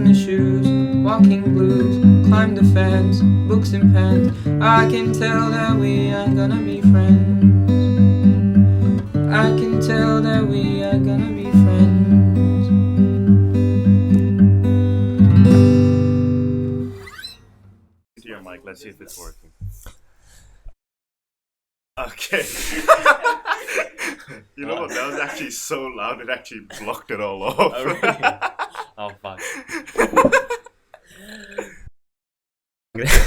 the shoes, walking blues, climb the fence, books and pens. I can tell that we are gonna be friends. I can tell that we are gonna be friends. To your mic, let's see if it's working. Okay. You know what? That was actually so loud it actually blocked it all off. Oh, really? Oh, fuck.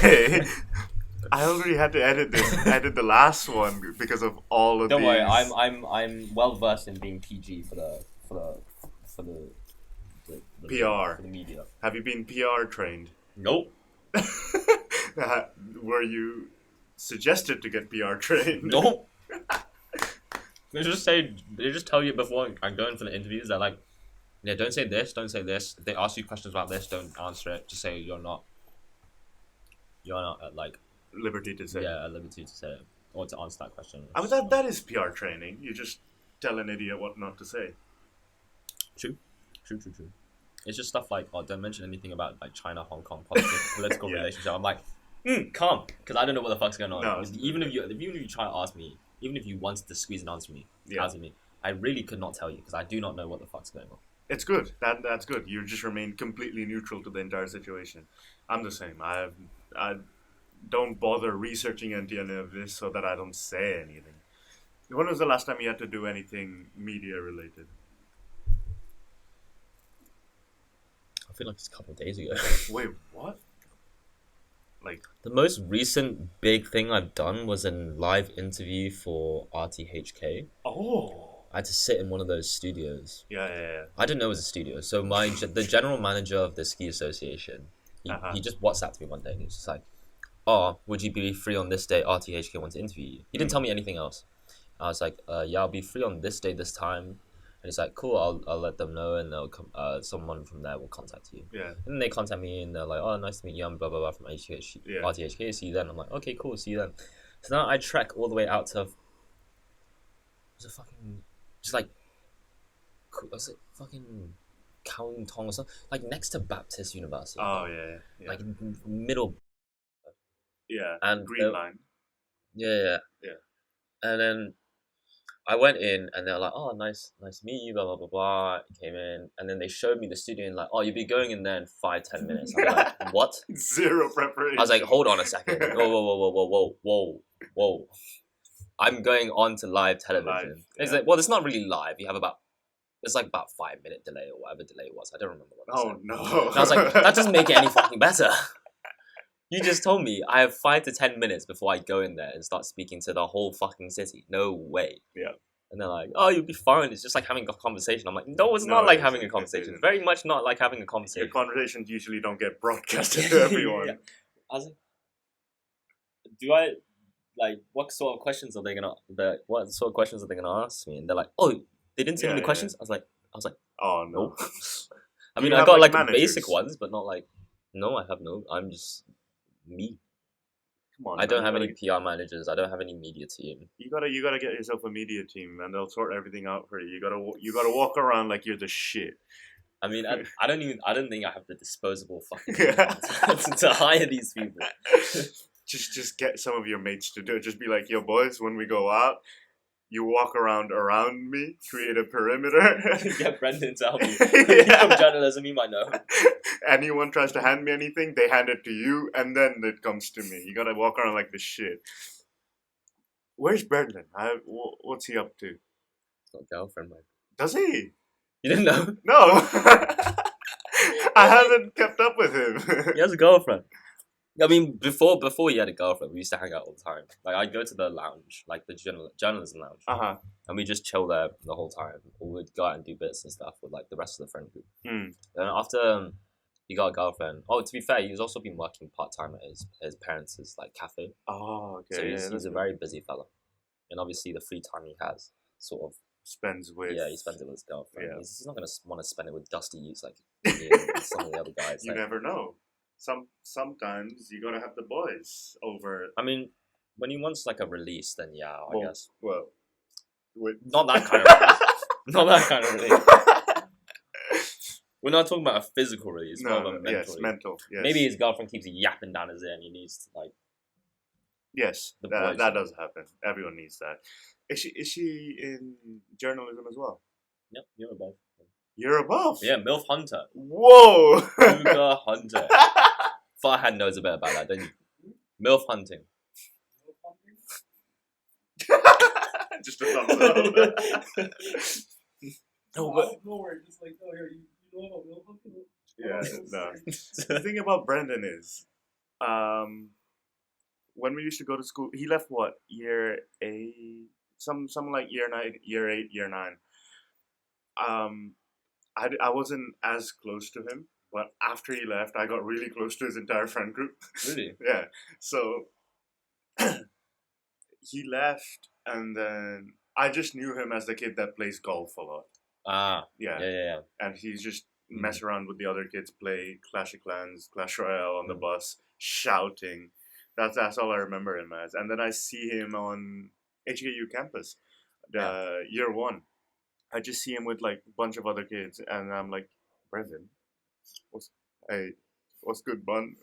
Hey, I already had to edit the last one because of all of Don't these. worry, I'm well versed in being PG for the PR. for the media. Have you been PR trained? Nope. Were you suggested to get PR trained? Nope. They just tell you before I go in for the interviews. They're like, yeah, don't say this, don't say this. If they ask you questions about this, don't answer it. Just say you're not at Liberty to say. at liberty to say it or to answer that question. I mean, that is PR training. You just tell an idiot what not to say. True. It's just stuff like, oh, don't mention anything about like China, Hong Kong, political Yeah. relationship. I'm like, calm, because I don't know what the fuck's going on. No. Even if you try to ask me, even if you wanted to squeeze an answer me, I really could not tell you because I do not know what the fuck's going on. It's good. That's good. You just remain completely neutral to the entire situation. I'm the same. I don't bother researching into any of this so that I don't say anything. When was the last time you had to do anything media related? I feel like it's a couple of days ago. Wait, what? Like The most recent big thing I've done was a live interview for RTHK. oh I had to sit in one of those studios. yeah. I didn't know it was a studio. So the general manager of the ski association, he just WhatsApped me one day and he was just like, "Oh, would you be free on this day? RTHK want to interview you." He didn't tell me anything else. I was like, "Yeah, I'll be free on this day, this time." And he's like, "Cool, I'll let them know, and they'll come. Someone from there will contact you." Yeah. And then they contact me, and they're like, "Oh, nice to meet you. I'm blah blah blah from RTHK. See you then." I'm like, "Okay, cool. See you then." So now I trek all the way out to. Was it fucking just like? Was it fucking Kowloon Tong or something? Like next to Baptist University. Oh yeah. Like middle. Yeah. And Green Line. Yeah. Yeah. And then I went in and they were like, "Oh, nice to meet you, blah, blah, blah, blah." Came in and then they showed me the studio and like, "Oh, you'll be going in there in 5-10 minutes." I was like, "What?" Zero preparation. I was like, "Hold on a second. Whoa. I'm going on to live television." Live, It's yeah. like, well, it's not really live. You have it's like about 5-minute delay or whatever delay it was. I don't remember what I said. Oh no. And I was like, that doesn't make it any fucking better. You just told me I have 5 to 10 minutes before I go in there and start speaking to the whole fucking city. No way. Yeah. And they're like, "Oh, you'll be fine. It's just like having a conversation." I'm like, no, it's No, not like it having a isn't. conversation. It It's very much not like having a Your conversation. conversations usually don't get broadcasted to everyone. Yeah. I was like, do I like what sort of questions are they gonna ask me? And they're like, "Oh, they didn't send Yeah, any yeah. questions." I was like, Oh no. "No." I Do mean, you I have, got like, like managers? basic ones, but not like. No, I have no. I'm just me. Come on. I don't man, have you any PR managers. I don't have any media team. You gotta get yourself a media team, and they'll sort everything out for you. You gotta walk around like you're the shit. I mean, I don't think I have the disposable fucking to hire these people. Just get some of your mates to do it. Just be like, "Yo, boys, when we go out, you walk around me, create a perimeter." Get Brendan to help me. Yeah. From journalism, you might know. Anyone tries to hand me anything, they hand it to you, and then it comes to me. You gotta walk around like this shit. Where's Brendan? What's he up to? It's not girlfriend, man. Does he? You didn't know? No. I haven't kept up with him. He has a girlfriend. I mean, before he had a girlfriend, we used to hang out all the time. Like, I'd go to the lounge, like the journalism lounge, Uh-huh. and we just chill there the whole time. Or we'd go out and do bits and stuff with like the rest of the friend group. Mm. Then after he got a girlfriend, to be fair, he's also been working part time at his parents' like cafe. Oh, okay. So yeah, he's that's a good. very busy fella, and obviously the free time he has, sort of, Spends with. he spends it with his girlfriend. Yeah. He's not gonna want to spend it with dusty youths like me and some of the other guys. You like, never know. Sometimes you gotta have the boys over. I mean, when he wants like a release, then yeah, I Well, guess Well, with not that kind of release. Not that kind of release. We're not talking about a physical release, more of a mental yes, release. mental. Yes. Maybe his girlfriend keeps yapping down his ear and he needs to, like... Yes, The that boys. does happen. Everyone needs that. Is she in journalism as well? Yep, you're above. You're above. Yeah, MILF Hunter. Whoa. Cougar Hunter. Farhad knows a bit about that, don't you? MILF hunting. Just a thumbs up. No, but nowhere. Just like, oh, here, you know about Will Hunter? Yeah, no. The thing about Brendan is, when we used to go to school, he left what, year 8, some like year 9, year 8, year 9. I wasn't as close to him, but after he left, I got really close to his entire friend group. Really? Yeah. So he left, and then I just knew him as the kid that plays golf a lot. Ah. Yeah. Yeah. And he's just mess around with the other kids, play Clash of Clans, Clash Royale on the bus, shouting. That's all I remember him as. And then I see him on HKU campus, year 1. I just see him with like a bunch of other kids, and I'm like, Brendan, what's good, bun?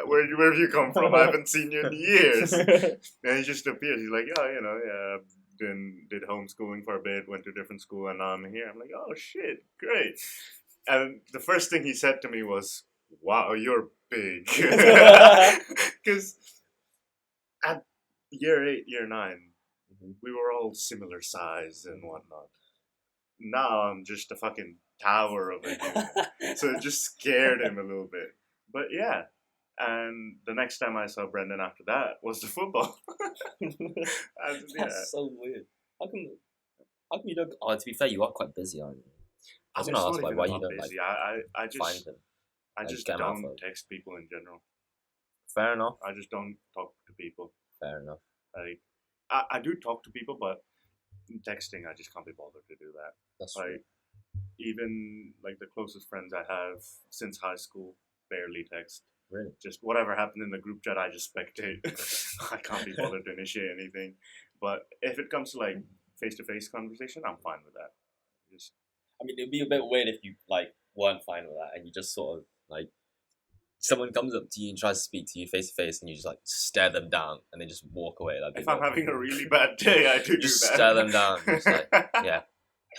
Where have you come from? I haven't seen you in years. And he just appears. He's like, did homeschooling for a bit, went to a different school, and now I'm here. I'm like, oh shit, great. And the first thing he said to me was, wow, you're big. Because at year 8, year 9, we were all similar size and whatnot. Now I'm just a fucking tower of a human. So it just scared him a little bit. But yeah. And the next time I saw Brendan after that was the football. That's so weird. How come you don't... Oh, to be fair, you are quite busy, aren't you? I was going to ask why you don't busy. like I just find him. I just don't text people in general. Fair enough. I just don't talk to people. Fair enough. Like I do talk to people, but in texting I just can't be bothered to do that. That's like true. even like the closest friends I have since high school barely text. Really? Just whatever happened in the group chat, I just spectate. I can't be bothered to initiate anything. But if it comes to like face-to-face conversation, I'm fine with that. I mean, it'd be a bit weird if you like weren't fine with that and you just sort of like someone comes up to you and tries to speak to you face to face and you just like stare them down and they just walk away. Like, if I'm having a really bad day, I do just that. Stare them down. Just like, yeah,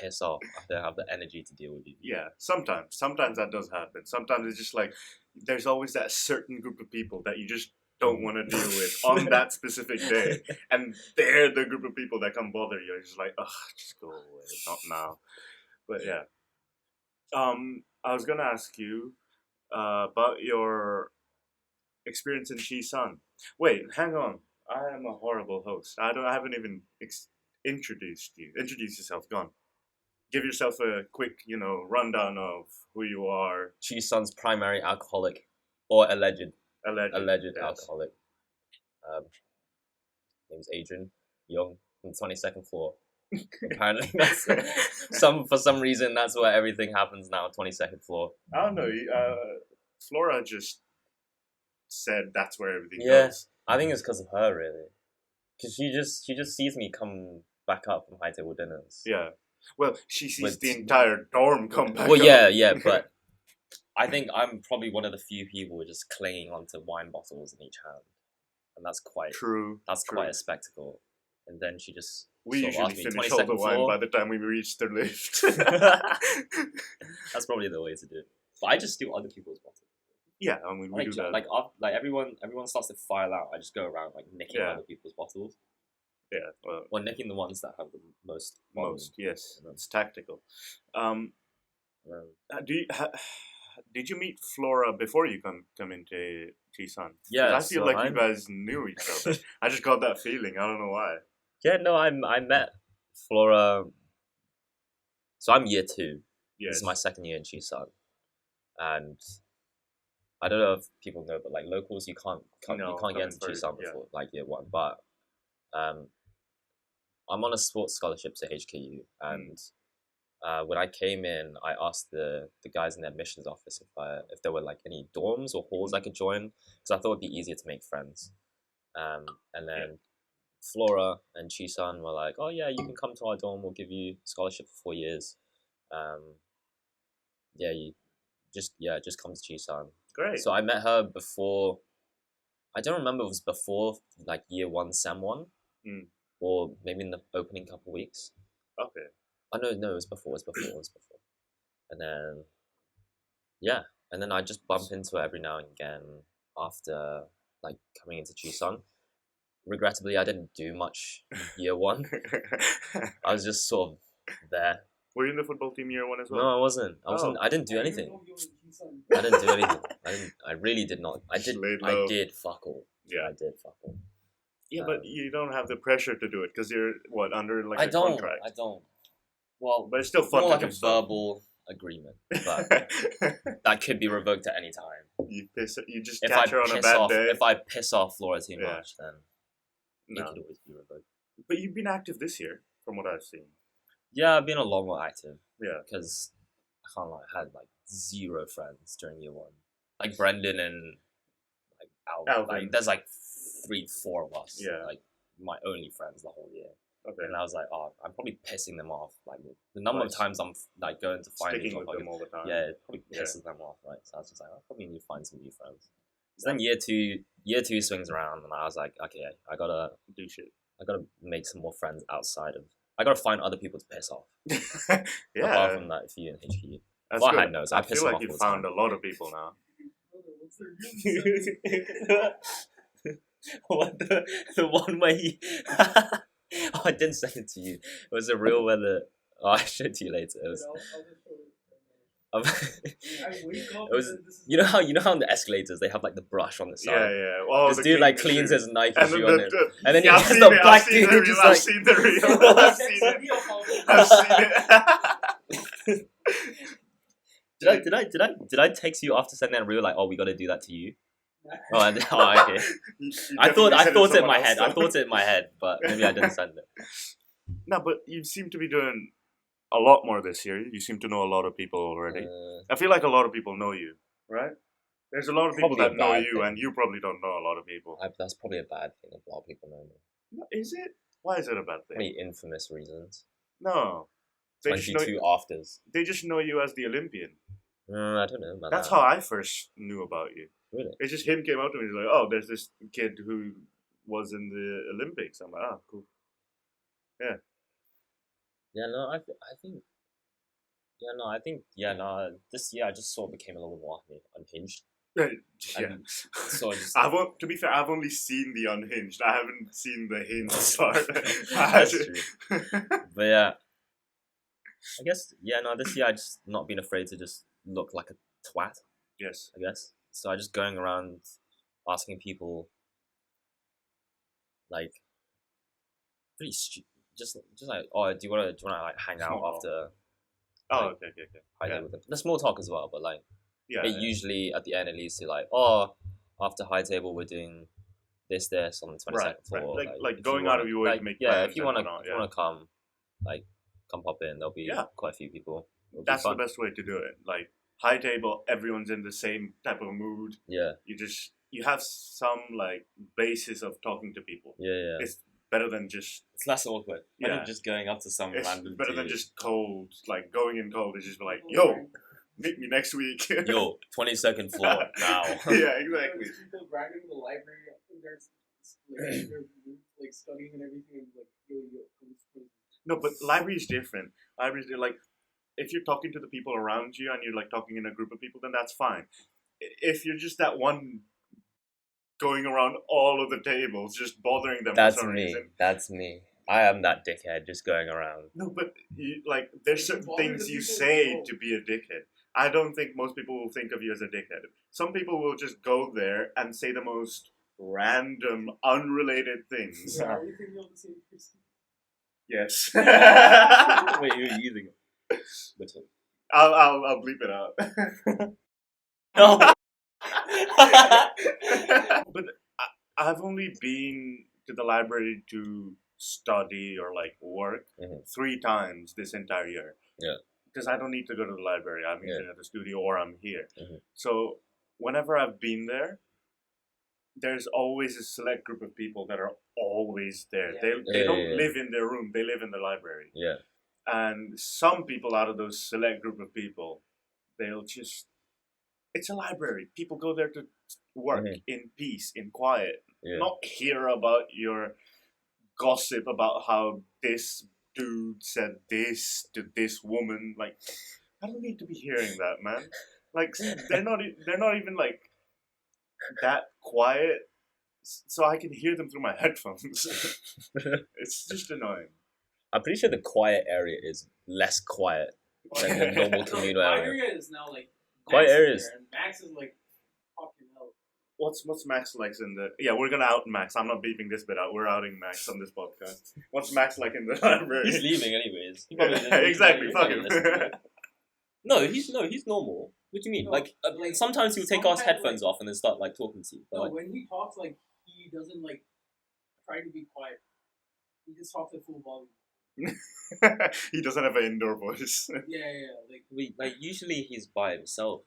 piss off. I don't have the energy to deal with you. Yeah, sometimes that does happen. Sometimes it's just like there's always that certain group of people that you just don't want to deal with on that specific day, and they're the group of people that come bother you. It's just like, ugh, just go away, not now. But yeah, I was gonna ask you about your experience in Chisan. Wait, hang on. I am a horrible host. I haven't even introduced you. Introduce yourself. Go on. Give yourself a quick, rundown of who you are. Chisan's primary alcoholic, or alleged Yes. alcoholic. Name's Adrian Yung from the 22nd floor. Apparently, for some reason that's where everything happens now. 22nd floor. I don't know. Flora just said that's where everything goes. I think it's because of her, really. Because she just sees me come back up from high table dinners. Yeah. Well, she sees the entire dorm come back. Well, up. yeah, but I think I'm probably one of the few people who are just clinging onto wine bottles in each hand, and that's quite true. Quite a spectacle. And then she just we sort usually finish all the wine by the time we reach the lift. That's probably the way to do it. But I just steal other people's bottles. Yeah, I mean we do that. Like everyone starts to file out. I just go around like nicking other people's bottles. Yeah, well, nicking the ones that have the most. Yes, it's tactical. Did you meet Flora before you come into Chisan? Yeah, I feel like you guys knew each other. I just got that feeling. I don't know why. Yeah, no, I met Flora. So I'm year 2. Yes. This is my second year in Chisan, and I don't know if people know, but like locals, you can't get into Chisan before like year 1. But I'm on a sports scholarship to HKU, and when I came in, I asked the guys in the admissions office if there were like any dorms or halls I could join, because I thought it'd be easier to make friends. And then Flora and Chisan were like, "Oh yeah, you can come to our dorm. We'll give you scholarship for 4 years. just come to Tucson. Great. So I met her before. I don't remember if it was before like year 1, sem 1, or maybe in the opening couple weeks. Okay. Oh no, it was before. And then and then I just bump into her every now and again after like coming into Tucson. Regrettably, I didn't do much year 1. I was just sort of there. Were you in the football team year 1 as well? No, I wasn't. I didn't do anything. I didn't do anything. I really did not. I did fuck all. Yeah. I did fuck all. Yeah, but you don't have the pressure to do it because you're under like a contract. I don't. Well, but it's still fun. More to like a verbal agreement, but that could be revoked at any time. You just catch her on a bad day. If I piss off Laura too much, then it could always be revoked. But you've been active this year, from what I've seen. Yeah, I've been a lot more active. Yeah, because I can't lie, I had like 0 friends during year 1. Like Brendan and like Alvin. Like there's like 3-4 of us. Yeah, like my only friends the whole year. Okay. And I was like, oh, I'm probably pissing them off. Like the number of times I'm like going to find sticking with them all the time. Yeah, it probably pisses them off, right? So I was just like, I probably need to find some new friends. So then year two swings around, and I was like, okay, I gotta do shit. I gotta make some more friends outside of. I gotta find other people to piss off. Yeah. Apart from that, if you in HQ. That's well, good. I had knows. I piss feel them like off you found a lot of people now. What the one where he oh, I didn't send it to you. It was a real weather. Oh, I'll show it to you later. It was. It was. You know how on the escalators they have like the brush on the side. Yeah. Oh, this dude like cleans his Nike shoe on it, and then yeah, he has the black dude. I've seen the reel. I've seen it. Did I text you after sending that reel like, oh, we got to do that to you? Oh, okay. I thought it in my head. I thought it in my head, but maybe I didn't send it. No, but you seem to be doing a lot more this year. You seem to know a lot of people already. I feel like a lot of people know you, right? There's a lot of people that know you, and you probably don't know a lot of people. That's probably a bad thing. A lot of people know me. Is it? Why is it a bad thing? Probably infamous reasons. No. 22 afters. They just know you as the Olympian. I don't know about That's that. how I first knew about you. Really? It's just him came out to me. He's like, "Oh, there's this kid who was in the Olympics." I'm like, "Ah, cool." Yeah. Yeah. No, I think. Yeah. No, I think. Yeah. No. This year I just sort of became a little bit more unhinged. Yeah. So just, to be fair, I've only seen the unhinged. I haven't seen the hinged part. That's true. But yeah. I guess. Yeah. No. This year I just not been afraid to just look like a twat. Yes. I guess. So I just going around asking people, like, pretty just like, oh, do you wanna like hang out after? Oh, like, okay. High table with them. The small talk as well, but like, usually at the end it leads to like, oh, after high table we're doing this on the 22nd floor. Right. Like going out of your way to make plans. If you wanna come, like, come pop in. There'll be quite a few people. That's the best way to do it. Like. High table, everyone's in the same type of mood. Yeah. You have some like basis of talking to people. Yeah. It's better than just. It's less awkward. Better than just going up to some random. Better than just cold. Like going in cold is just like, yo, meet me next week. Yo, 22nd floor now. Yeah, exactly. There's people bragging in the library. There's like studying and everything, and like yo. No, but library is different. Libraries are like. If you're talking to the people around you and you're like talking in a group of people, then that's fine. If you're just that one going around all of the tables, just bothering them for some reason. That's me. I am that dickhead just going around. No, but there's certain things you say to be a dickhead. I don't think most people will think of you as a dickhead. Some people will just go there and say the most random, unrelated things. Are you thinking of the same person? Yes. Wait, you're using it. I'll bleep it out. No. But I've only been to the library to study or like work 3 times this entire year. Yeah. Because I don't need to go to the library. I'm either at the studio or I'm here. So whenever I've been there, there's always a select group of people that are always there. They don't live in their room. They live in the library. Yeah. And some people out of those select group of people, they'll just it's a library. People go there to work in peace, in quiet, not hear about your gossip about how this dude said this to this woman. Like, I don't need to be hearing that, man. Like, they're not even like that quiet, so I can hear them through my headphones. It's just annoying. I'm pretty sure the quiet area is less quiet than the normal communal My area. area is now like Quiet Max is areas. there, and Max is like fucking hell. What's Max like in the? Yeah, we're gonna out Max. I'm not beeping this bit out. We're outing Max on this podcast. What's Max like in the library? He's leaving anyways. He Yeah, probably doesn't- exactly. he Fuck probably him. listen to it. No, he's normal. What do you mean? No, like like, sometimes he'll take our sometimes, headphones off and then start like talking to you. But, No, like, when he talks, like he doesn't like try to be quiet. He just talks at full volume. He doesn't have an indoor voice. Like usually he's by himself.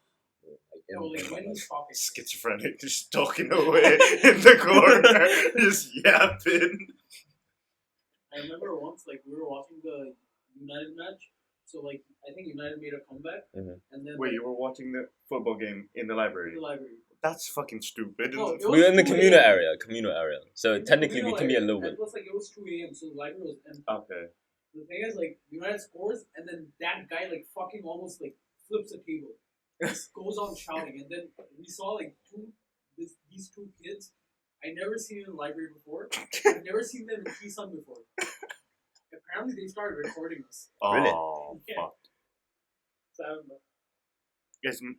Like, no, like when he's talking. Schizophrenic, just talking away in the corner, just yapping. I remember once, like we were watching the United match. So like I think United made a comeback, and then Wait, like, you were watching the football game in the library? in the library. That's fucking stupid. No, it we were in the was 2 communal a.m. area. So technically we can be a little bit. It was like it was 2 a.m. So the library was empty. Okay. The thing is, like United scores, and then that guy like fucking almost like flips a table. Just goes on shouting, and then we saw like these two kids. I never seen in the library before. I've never seen them in Kisan before. Apparently, they started recording us. Oh, Yeah. fuck. So I don't know.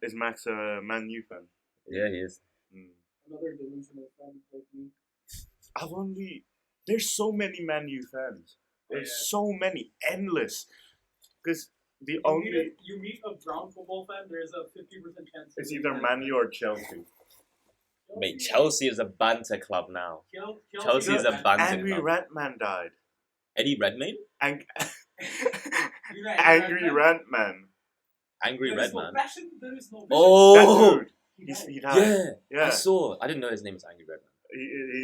Is Max a Man U fan? Yeah, he is. Another delusional fan like me. There's so many Man U fans. There's so many, endless. Because the only... You meet a brown football fan, there's a 50% chance. It's either Man U or Chelsea. Mate, Chelsea is a banter club now. Chelsea is a banter Angry club. Rantman died. Eddie Redmayne? Angry Rantman. Angry Redman. There is no Oh! That dude. He died. Yeah, I saw. I didn't know his name was Angry Redman.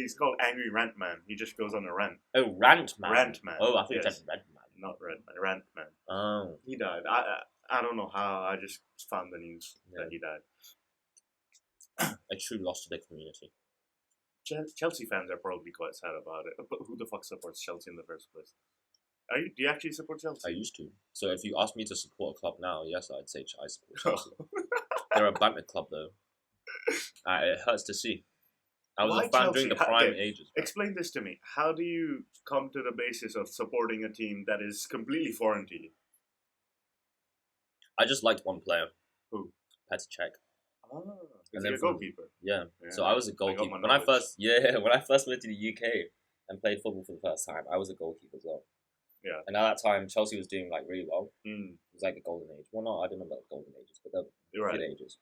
He's called Angry Rantman. He just goes on a rant. Oh, Rantman. Rantman. Oh, I thought you Yes. said Redman. Not Rantman. Rantman. Oh. He died. I don't know how. I just found the news that he died. A true loss to the community. Chelsea fans are probably quite sad about it. But who the fuck supports Chelsea in the first place? Do you actually support Chelsea? I used to. So if you ask me to support a club now, yes, I'd say I support Chelsea. They're a banter club, though. It hurts to see. I was Why a fan Chelsea? during the prime Okay, ages. Bro. Explain this to me. How do you come to the basis of supporting a team that is completely foreign to you? I just liked one player. Who? Petr Cech. Oh, And is then he a from- goalkeeper? Yeah. Yeah, So I was a I got goalkeeper. my When I knowledge. first went to the UK and played football for the first time, I was a goalkeeper as well. Yeah. And at that time, Chelsea was doing like really well. Mm, It was like the golden age. Well, no, I don't know about the golden ages, but the you're right. good ages.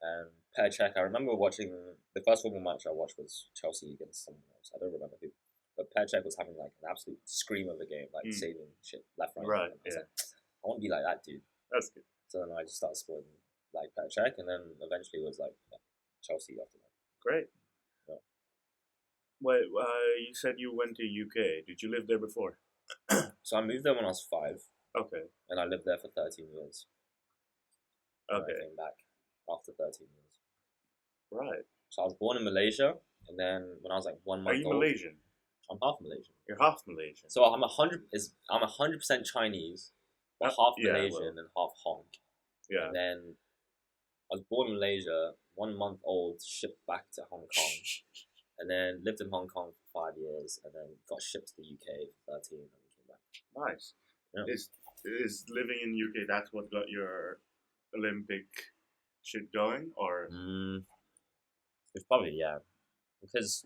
And Petr Cech, I remember watching the first football match I watched was Chelsea against someone else. I don't remember who. But Petr Cech was having like an absolute scream of a game, like saving shit left, right. Right, And I was yeah. like, I want to be like that dude. That's good. So then I just started supporting like Petr Cech, and then eventually it was like Chelsea after that. Great. Yeah. Well, you said you went to UK. Did you live there before? So I moved there when I was 5, Okay. and I lived there for 13 years. And I Okay. came back after 13 years. Right. So I was born in Malaysia, and then when I was like 1 Are month you old, Malaysian? I'm half Malaysian. You're half Malaysian. So I'm 100% Chinese, but half yeah, Malaysian and half Hong. Yeah. And then I was born in Malaysia, 1 month old, shipped back to Hong Kong, and then lived in Hong Kong for 5 years, and then got shipped to the UK for 13, and then came back. Nice. Yeah. Is living in UK, that's what got your Olympic shit going? Or It's probably, yeah. Because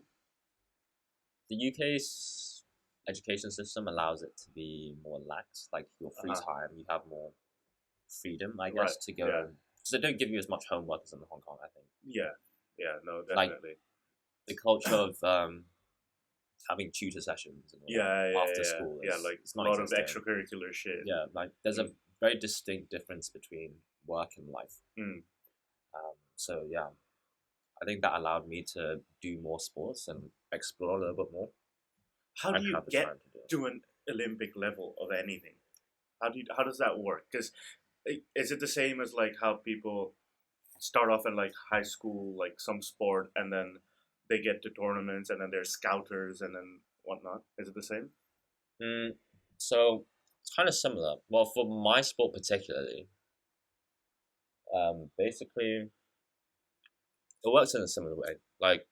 the UK's education system allows it to be more lax. Like your free time, you have more freedom, I guess, to go. yeah. Because they don't give you as much homework as in Hong Kong, I think. Yeah. Yeah, no, Like, definitely. The culture of having tutor sessions and all that after school. Yeah, is- like it's a lot of non-existent. extracurricular shit. Yeah, like there's a very distinct difference between work and life. Mm. So yeah, I think that allowed me to do more sports and explore a little bit more. How do and you have the get time to do it. to an Olympic level of anything? How does that work? Because is it the same as like how people start off in like high school, like some sport, and then they get to tournaments, and then they're scouters, and then whatnot? Is it the same? So it's kind of similar. Well, for my sport particularly, basically, it works in a similar way. Like,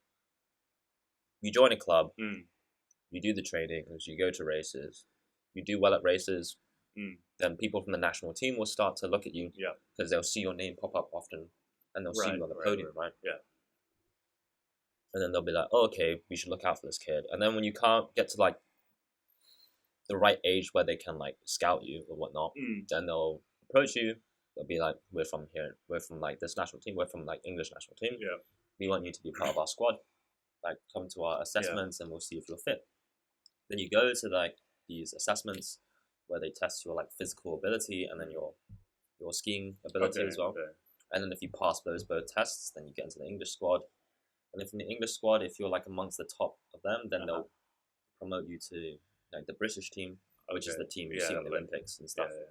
you join a club, you do the trainings, you go to races, you do well at races, then people from the national team will start to look at you because they'll see your name pop up often, and they'll see you on the podium, right? Yeah. And then they'll be like, oh, okay, we should look out for this kid. And then when you can't get to like the right age where they can like scout you or whatnot, then they'll approach you. They'll be like, we're from here, we're from like this national team, we're from like English national team. Yeah. We want you to be part of our squad. Like, come to our assessments and we'll see if you're fit. Then you go to like these assessments where they test your like physical ability and then your skiing ability as well. Okay. And then if you pass both tests, then you get into the English squad. And if in the English squad, if you're like amongst the top of them, then they'll promote you to like the British team, which is the team you see on the Olympics and stuff. Yeah.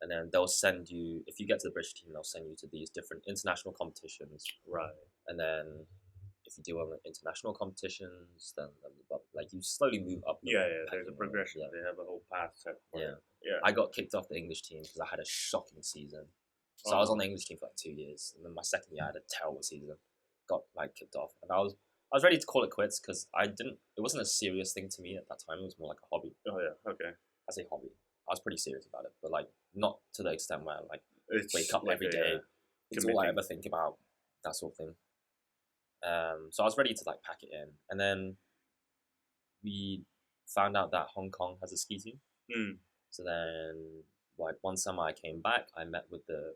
And then they'll send you, if you get to the British team, they'll send you to these different international competitions. Right. And then if you do well in international competitions, then like you slowly move up. There's a progression. Yeah. They have a whole path set for it. Yeah. I got kicked off the English team because I had a shocking season. So I was on the English team for like 2 years, and then my second year I had a terrible season. Got like kicked off, and I was ready to call it quits because it wasn't a serious thing to me at that time. It was more like a hobby. Oh yeah, okay. I say hobby. I was pretty serious about it, but like not to the extent where I like wake up every day. It's all I ever think about, that sort of thing. So I was ready to like pack it in, and then we found out that Hong Kong has a ski team. So then, like one summer I came back, I met with the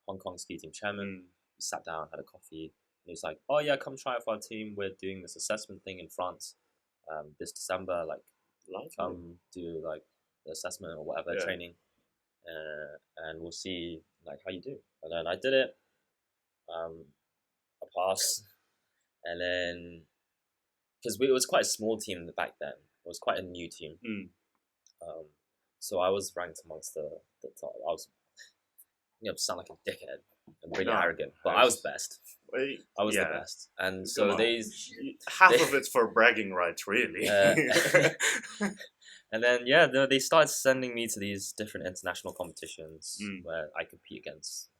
Hong Kong ski team chairman. We sat down, had a coffee. And he was like, "Oh yeah, come try out for our team. We're doing this assessment thing in France, this December. Like, come do like the assessment or whatever training, and we'll see like how you do." And then I did it. I passed, and then because it was quite a small team back then, it was quite a new team. So I was ranked amongst the top. I was, sound like a dickhead and really arrogant, but I was best. I was the best, and so half of it's for bragging rights, really. And then they started sending me to these different international competitions where I compete against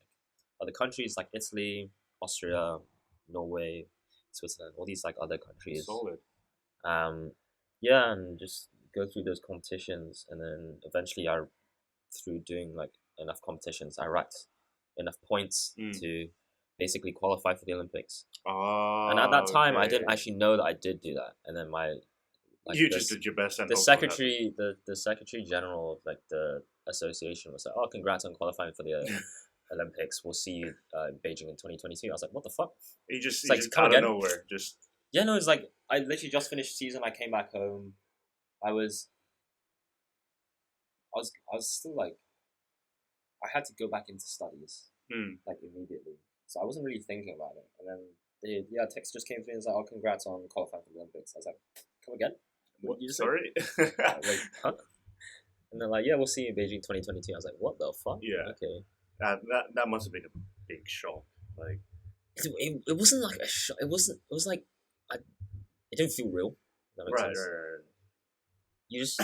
other countries like Italy, Austria, Norway, Switzerland, all these like other countries. Solid. And just go through those competitions, and then eventually through doing like enough competitions, I racked enough points to basically qualify for the Olympics. And at that time, I didn't actually know that I did do that. And then just did your best. And the secretary general of like the association was like, "Oh, congrats on qualifying for the Olympics. We'll see you in Beijing in 2022." I was like, "What the fuck?" He just like, out of nowhere, just it's like I literally just finished season. I came back home. I was still like, I had to go back into studies like immediately, so I wasn't really thinking about it. And then the text just came through and was like, "Oh, congrats on qualifying for the Olympics." I was like, "Come again? What you sorry?" Like, huh? And they're like, "Yeah, we'll see you in Beijing 2022." I was like, "What the fuck?" Yeah. Okay. That must have been a big shock. Like, it wasn't like a shock. It was like it didn't feel real. That makes sense. Right. You just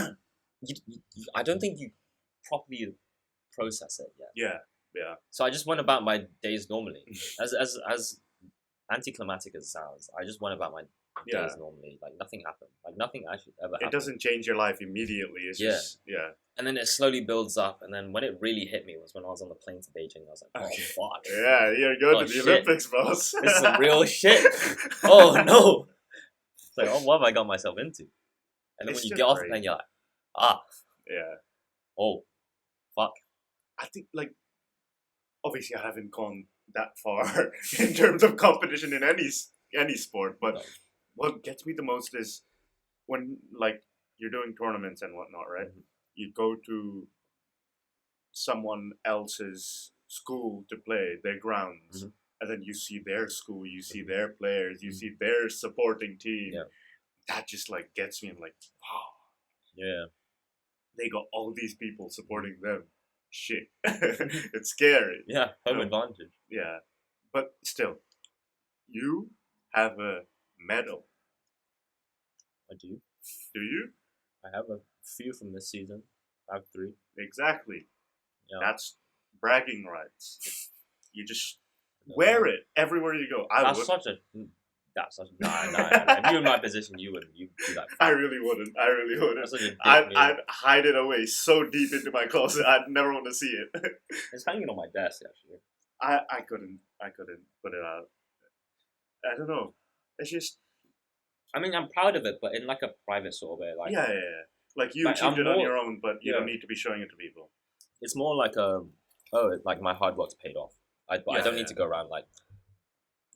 I don't think you properly process it yet. Yeah. So I just went about my days normally. As anticlimactic as it sounds, I just went about my days normally. Like nothing happened. Like nothing actually ever happened. It doesn't change your life immediately. It's just And then it slowly builds up, and then when it really hit me was when I was on the plane to Beijing. I was like, "Oh fuck!" Yeah, you're going to the Olympics, boss. This is some real shit. Oh no! It's like, what have I got myself into? And then when you get off the plane, you're like, oh, fuck. I think like, obviously, I haven't gone that far in terms of competition in any sport, but what gets me the most is when like you're doing tournaments and whatnot, right? You go to someone else's school to play, their grounds, and then you see their school, you see their players, you see their supporting team. Yeah. That just like gets me. I'm like, wow. Yeah. They got all these people supporting them. Shit. It's scary. Yeah, home advantage. Yeah. But still, you have a medal. I do. Do you? I have a few from this season. I have 3. Exactly. Yeah. That's bragging rights. You just wear it everywhere you go. That's such a. Nah. If you were in my position, you wouldn't. You'd be like. I really wouldn't. That's such a dick I'd move. hide it away so deep into my closet. I'd never want to see it. It's hanging on my desk actually. I couldn't put it out. I don't know. It's just I mean, I'm proud of it, but in like a private sort of way. Like yeah. Like you Like, achieved I'm it on more- your own, but you yeah. don't need to be showing it to people. it's more like like my hard work's paid off. I don't need to go around like.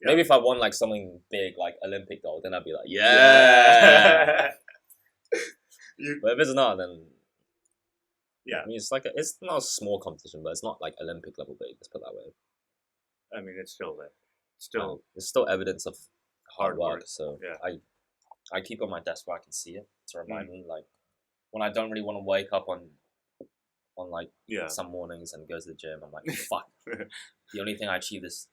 Yeah. Maybe if I won like something big like Olympic gold, then I'd be like, yeah. You But if it's not, then Yeah. I mean, it's not a small competition, but it's not like Olympic level big. Let's put it that way. I mean, it's still there. Still, There's still evidence of hard Hard work. work, So yeah. I keep on my desk where I can see it to remind me, like when I don't really want to wake up on like yeah. some mornings and go to the gym. I'm like, fuck. The only thing I achieved this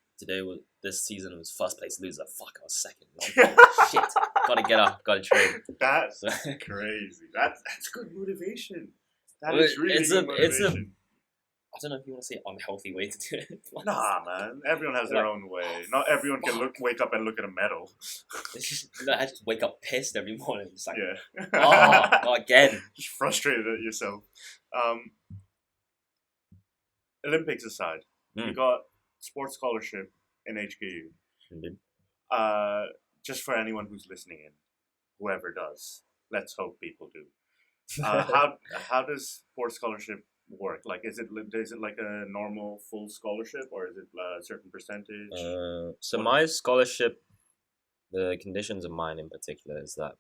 season was first place loser. Fuck, I was second. Like, shit, gotta get up, gotta train. That's So, crazy. That's good motivation. That Well, is really it's good a- it's a- motivation. I don't know if you want to say unhealthy way to do it. Nah, man. Everyone has their own way. Not everyone can wake up and look at a medal. It's just, I just wake up pissed every morning. It's like, Yeah. oh, not again. Just frustrated at yourself. Olympics aside, you got sports scholarship in HKU. Indeed. Just for anyone who's listening in, whoever does, let's hope people do. How does sports scholarship work? Like, is it like a normal full scholarship, or is it a certain percentage? So my scholarship, the conditions of mine in particular is that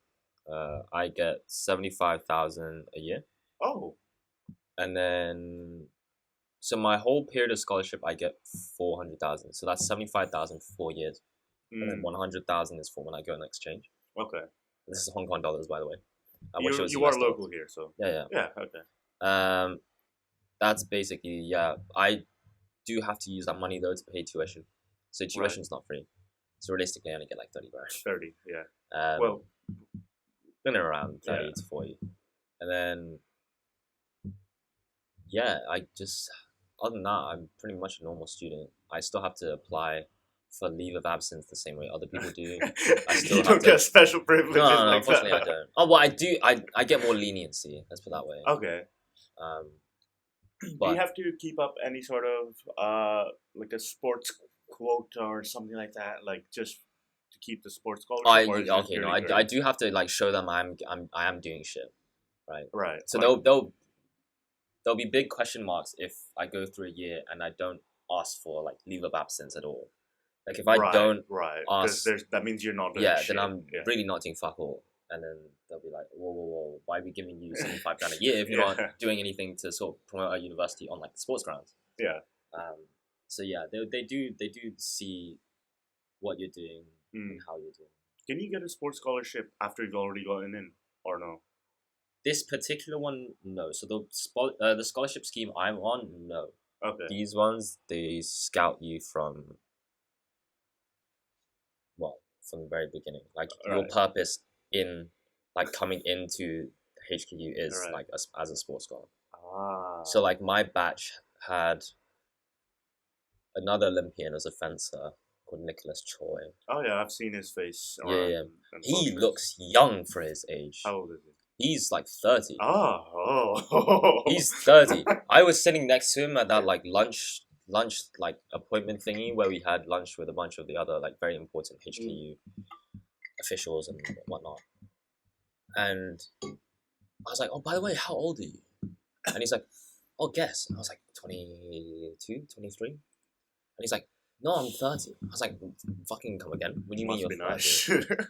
I get 75,000 a year, Oh, and then so my whole period of scholarship I get 400,000. So that's 75,000 for 4 years, and then 100,000 is for when I go on exchange. okay. This is Hong Kong dollars, by the way. I wish it was You US are dollars. local here, so Yeah. yeah. Okay. That's basically I do have to use that money though to pay tuition. So tuition's not free. So realistically, I only get like 30 grand. 30. Yeah. Well, in and around 30 Yeah. to 40, and then I just other than that, I'm pretty much a normal student. I still have to apply for leave of absence the same way other people do. I still You have don't to- get special privileges. No, like unfortunately, that. I don't. Oh well, I do. I get more leniency. Let's put it that way. Okay. But Do you have to keep up any sort of like a sports quota or something like that, like just to keep the sports scholarship? or is it okay, no, purely I do have to like show them I am doing shit, right? Right. So like, there'll be big question marks if I go through a year and I don't ask for like leave of absence at all. Like if I don't right, ask- because that means you're not doing yeah, shit. then I'm yeah. really not doing fuck all. And then they'll be like, whoa, why are we giving you 75 grand a year if you're Yeah. not doing anything to sort of promote our university on like the sports grounds? Yeah. So yeah, they do see what you're doing and how you're doing. Can you get a sports scholarship after you've already gotten in, or no? This particular one, no. So the scholarship scheme I'm on, no. Okay. These ones, they scout you from the very beginning. Like your Right. purpose in like coming into HKU is Right. like as a sports scholar. Ah. So like my batch had another Olympian as a fencer called Nicholas Choi. Oh yeah, I've seen his face. Yeah. on He photos. looks young for his age. How old is he? He's like 30. Oh. He's 30. I was sitting next to him at that like lunch like appointment thingy where we had lunch with a bunch of the other like very important HKU officials and whatnot. And I was like, oh, by the way, how old are you? And he's like, oh, guess. And I was like, 22, 23? And he's like, no, I'm 30. I was like, fucking come again. What do you mean Must you're be 30? nice.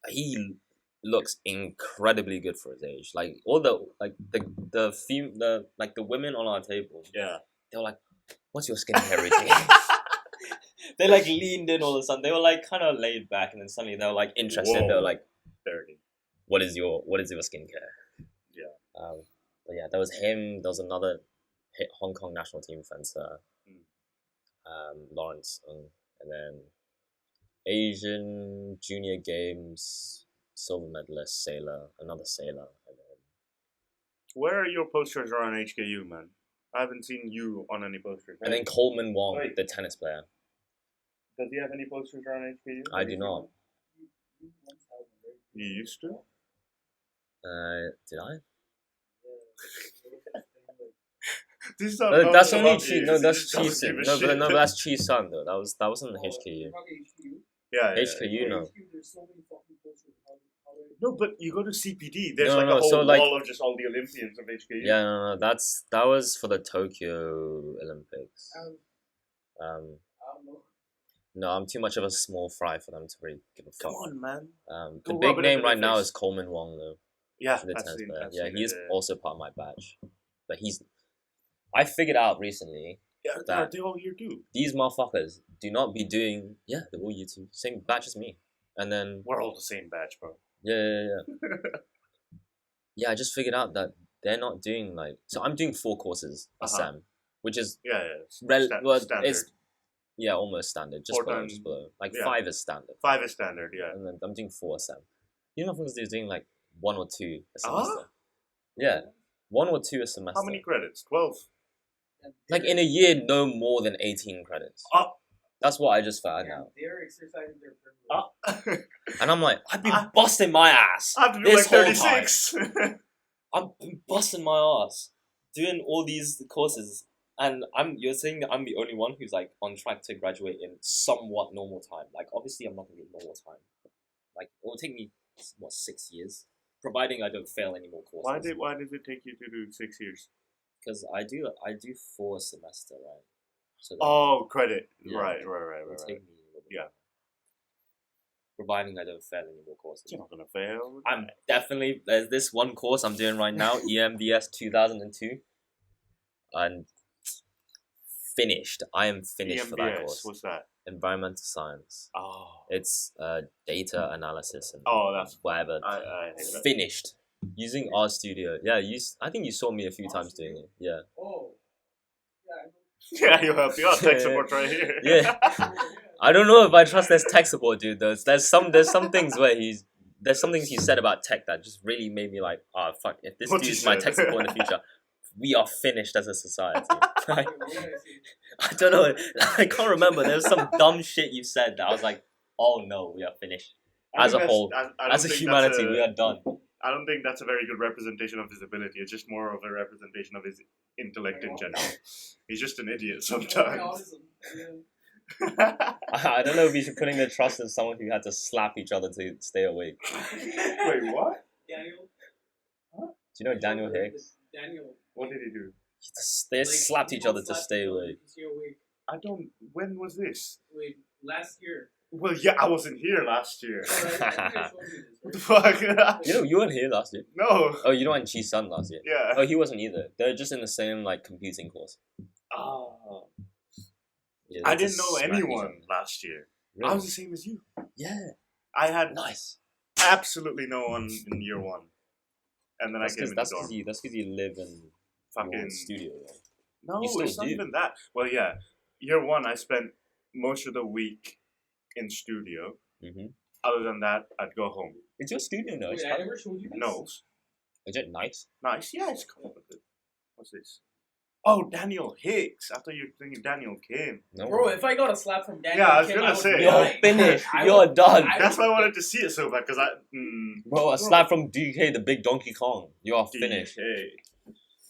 He looks incredibly good for his age. Like all the women on our table, Yeah. they were like, what's your skincare routine? They like leaned in all of a sudden. They were like kind of laid back, and then suddenly they were like interested. Whoa. They were like, 30. what is your skincare? Yeah. But yeah, there was him. There was another Hong Kong national team fencer. Lawrence, and then Asian Junior Games silver medalist sailor, another sailor, and then Where are your posters on HKU, man? I haven't seen you on any posters. and then Coleman Wong, Wait. the tennis player. Does he have any posters on HKU? I do not. You used to? Did I? This is No, that's only about Chi. you. No, He that's just doesn't Chi. give a No, shit. but that's Chi's son though. That wasn't HKU. Yeah, yeah. HKU, no. There's so many fucking posters. No, but you go to CPD. There's No, like no, a whole so, like- wall of just all the Olympians of HKU. Yeah, no, that was for the Tokyo Olympics. I Um, don't know. no, I'm too much of a small fry for them to really give a Come fuck. on, man. The Go big rub it name into right their now face. is Coleman Wong though. Yeah, The I've tennis seen, player. I've Yeah, seen he's it, also part of my batch. But I figured out recently yeah, that- they all here too. these motherfuckers do not be doing. Yeah, they're all YouTube, same batch as me. And then We're all the same batch, bro. yeah. Yeah, I just figured out that they're not doing like. So I'm doing 4 courses a Uh-huh. sem, which is Yeah, yeah. well, Standard. it's almost standard, just 4 below, times- just below. Like yeah. 5 is standard, 5 is standard, yeah. and then I'm doing 4 a sem. You know, motherfuckers are doing like 1 or 2 a Ah? semester. Yeah, 1 or 2 a semester. How many credits? 12. Like in a year, no more than 18 credits. Ah. That's what I just found out. They're exercising their privilege. Ah. And I'm like, I've been Ah. busting my ass. I have to do this like whole 36. I've been busting my ass doing all these courses, and you're saying that I'm the only one who's like on track to graduate in somewhat normal time. Like obviously I'm not gonna be in normal time. Like it will take me 6 years, providing I don't fail any more courses. Why did it take you to do 6 years? Because I do 4 a semester, right? So then Oh, credit. Yeah. Right. it'll take me a little bit Yeah. more. Providing I don't fail any more courses. You're not gonna fail. I'm definitely there's this one course I'm doing right now, EMDS 2002, and finished. I am finished for that EMBS, course. what's that? Environmental science. Oh. It's data analysis and Oh, that's whatever. I hate that. Finished using RStudio. Yeah, I think you saw me a few times doing it. Yeah. Oh. Yeah, I know. Yeah, you'll help you out. Tech support right here. Yeah. I don't know if I trust this tech support dude though. There's some things where there's some things he said about tech that just really made me like, oh fuck, if this What you dude's my said? tech support in the future, we are finished as a society. Like, What did I say? I don't know. I can't remember. There was some dumb shit you said that I was like, oh no, we are finished. I As think a that's- whole, I don't as a think humanity, that's we are done. I don't think that's a very good representation of his ability. It's just more of a representation of his intellect in general. He's just an idiot sometimes. Autism. Yeah. I don't know if we should put in the trust in someone who had to slap each other to stay awake. Wait, what? Daniel. Do you know Daniel Hicks? Daniel. What did he do? They Like, slapped each other to slapped stay each other awake. to stay awake. I don't. When was this? Wait, last year. Well, yeah, I wasn't here last year. Alright, I think I showed you What this, the right? fuck? You weren't here last year. No. Oh, you know what Chi's son last year? Yeah. Oh, he wasn't either. They're just in the same like computing course. Oh. Yeah, I they didn't just know smack each anyone other. last year. I Really? was the same as you. Yeah. I had Nice. absolutely no one in year 1, and then That's I came in the because dorm. you live in Fucking your studio. Right? no, You still it's not do. even that. Well, yeah, year 1 I spent most of the week in studio. Mm-hmm. Other than that, I'd go home. It's your studio now. Wait, I never showed you this? No, Is it nice? nice. Yeah, it's cool. What's this? Oh, Daniel Hicks. I thought you were thinking Daniel Kane. No. Bro, if I got a slap from Daniel, Yeah, I was Kim, gonna would say. be You're like- finished. I You're would- done. That's why I wanted to see it so bad, because Bro, a slap from DK, the big Donkey Kong. You are finished. Hey.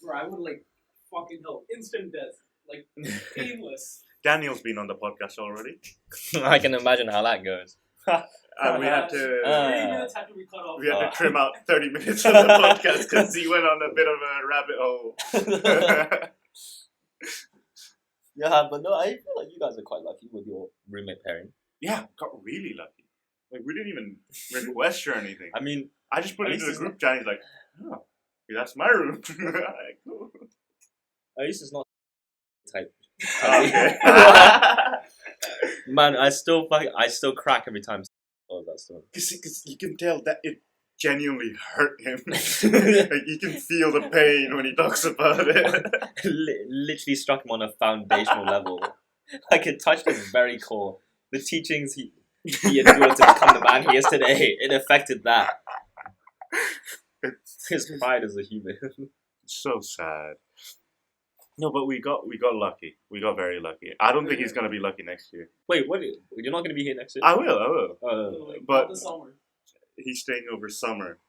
Bro, I would like fucking hell, instant death, like painless. Daniel's been on the podcast already. I can imagine how that goes. We had to 3 minutes had to be cut off. we had to trim out 30 minutes of the podcast because he went on a bit of a rabbit hole. Yeah, but no, I feel like you guys are quite lucky with your roommate pairing. Yeah, got really lucky. Like we didn't even request or anything. I mean, I just put At it into least the it's group chat. He's like, "Oh, that's my room." Like, cool. at least it's not type. Okay. Man, I still crack every time. Oh, that story. Because you can tell that it genuinely hurt him. Like you can feel the pain when he talks about it. Literally struck him on a foundational level. Like it touched his very core. The teachings he endured to become the man he is today, it affected that. His pride as a human. So sad. No, but we got lucky. We got very lucky. I don't think he's gonna be lucky next year. Wait, what? You're not going to be here next year? I will. But the summer. he's staying over summer.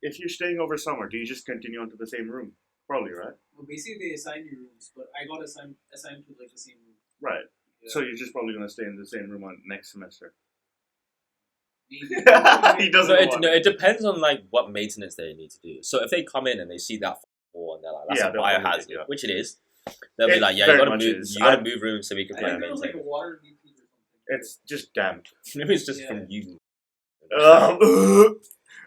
If you're staying over summer, do you just continue onto the same room? Probably, right? Well, basically they assigned me rooms, but I got assigned to like the same room. Right. Yeah. So you're just probably gonna stay in the same room on next semester. Maybe. He doesn't. It depends on like what maintenance they need to do. So if they come in and they see that wall and they're like, "That's a they'll probably biohazard," take it up. which it is, they'll be It like, "Yeah, you very gotta much move. is. You gotta move rooms so we can I play think there was like a maintenance." water leak or something. It's just damp. Maybe it's just Yeah. from you.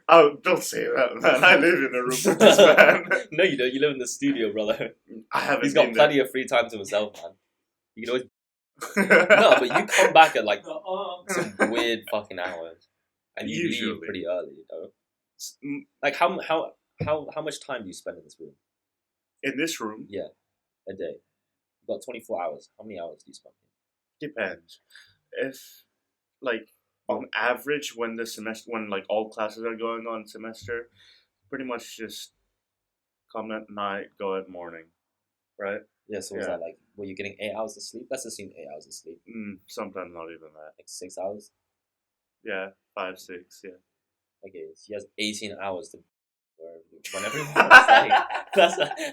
Oh, don't say that, man. I live in a room with this man. No, you don't. You live in the studio, brother. I haven't. He's got been plenty of free time to himself, man. You can always there. no, but you come back at like Uh-uh. some weird fucking hours, and you Usually. leave pretty early, you know. Like how much time do you spend in this room In this room, a day? You've got 24 hours. How many hours do you spend? depends. If, like, on average, when like all classes are going on semester, pretty much just come at night, go at morning, right? Yeah, so was Yeah. that like, were you getting 8 hours of sleep? Let's assume 8 hours of sleep. Sometimes not even that. Like 6 hours? Yeah, 5, 6, yeah. Okay, so he has 18 hours to whenever he wants. Like,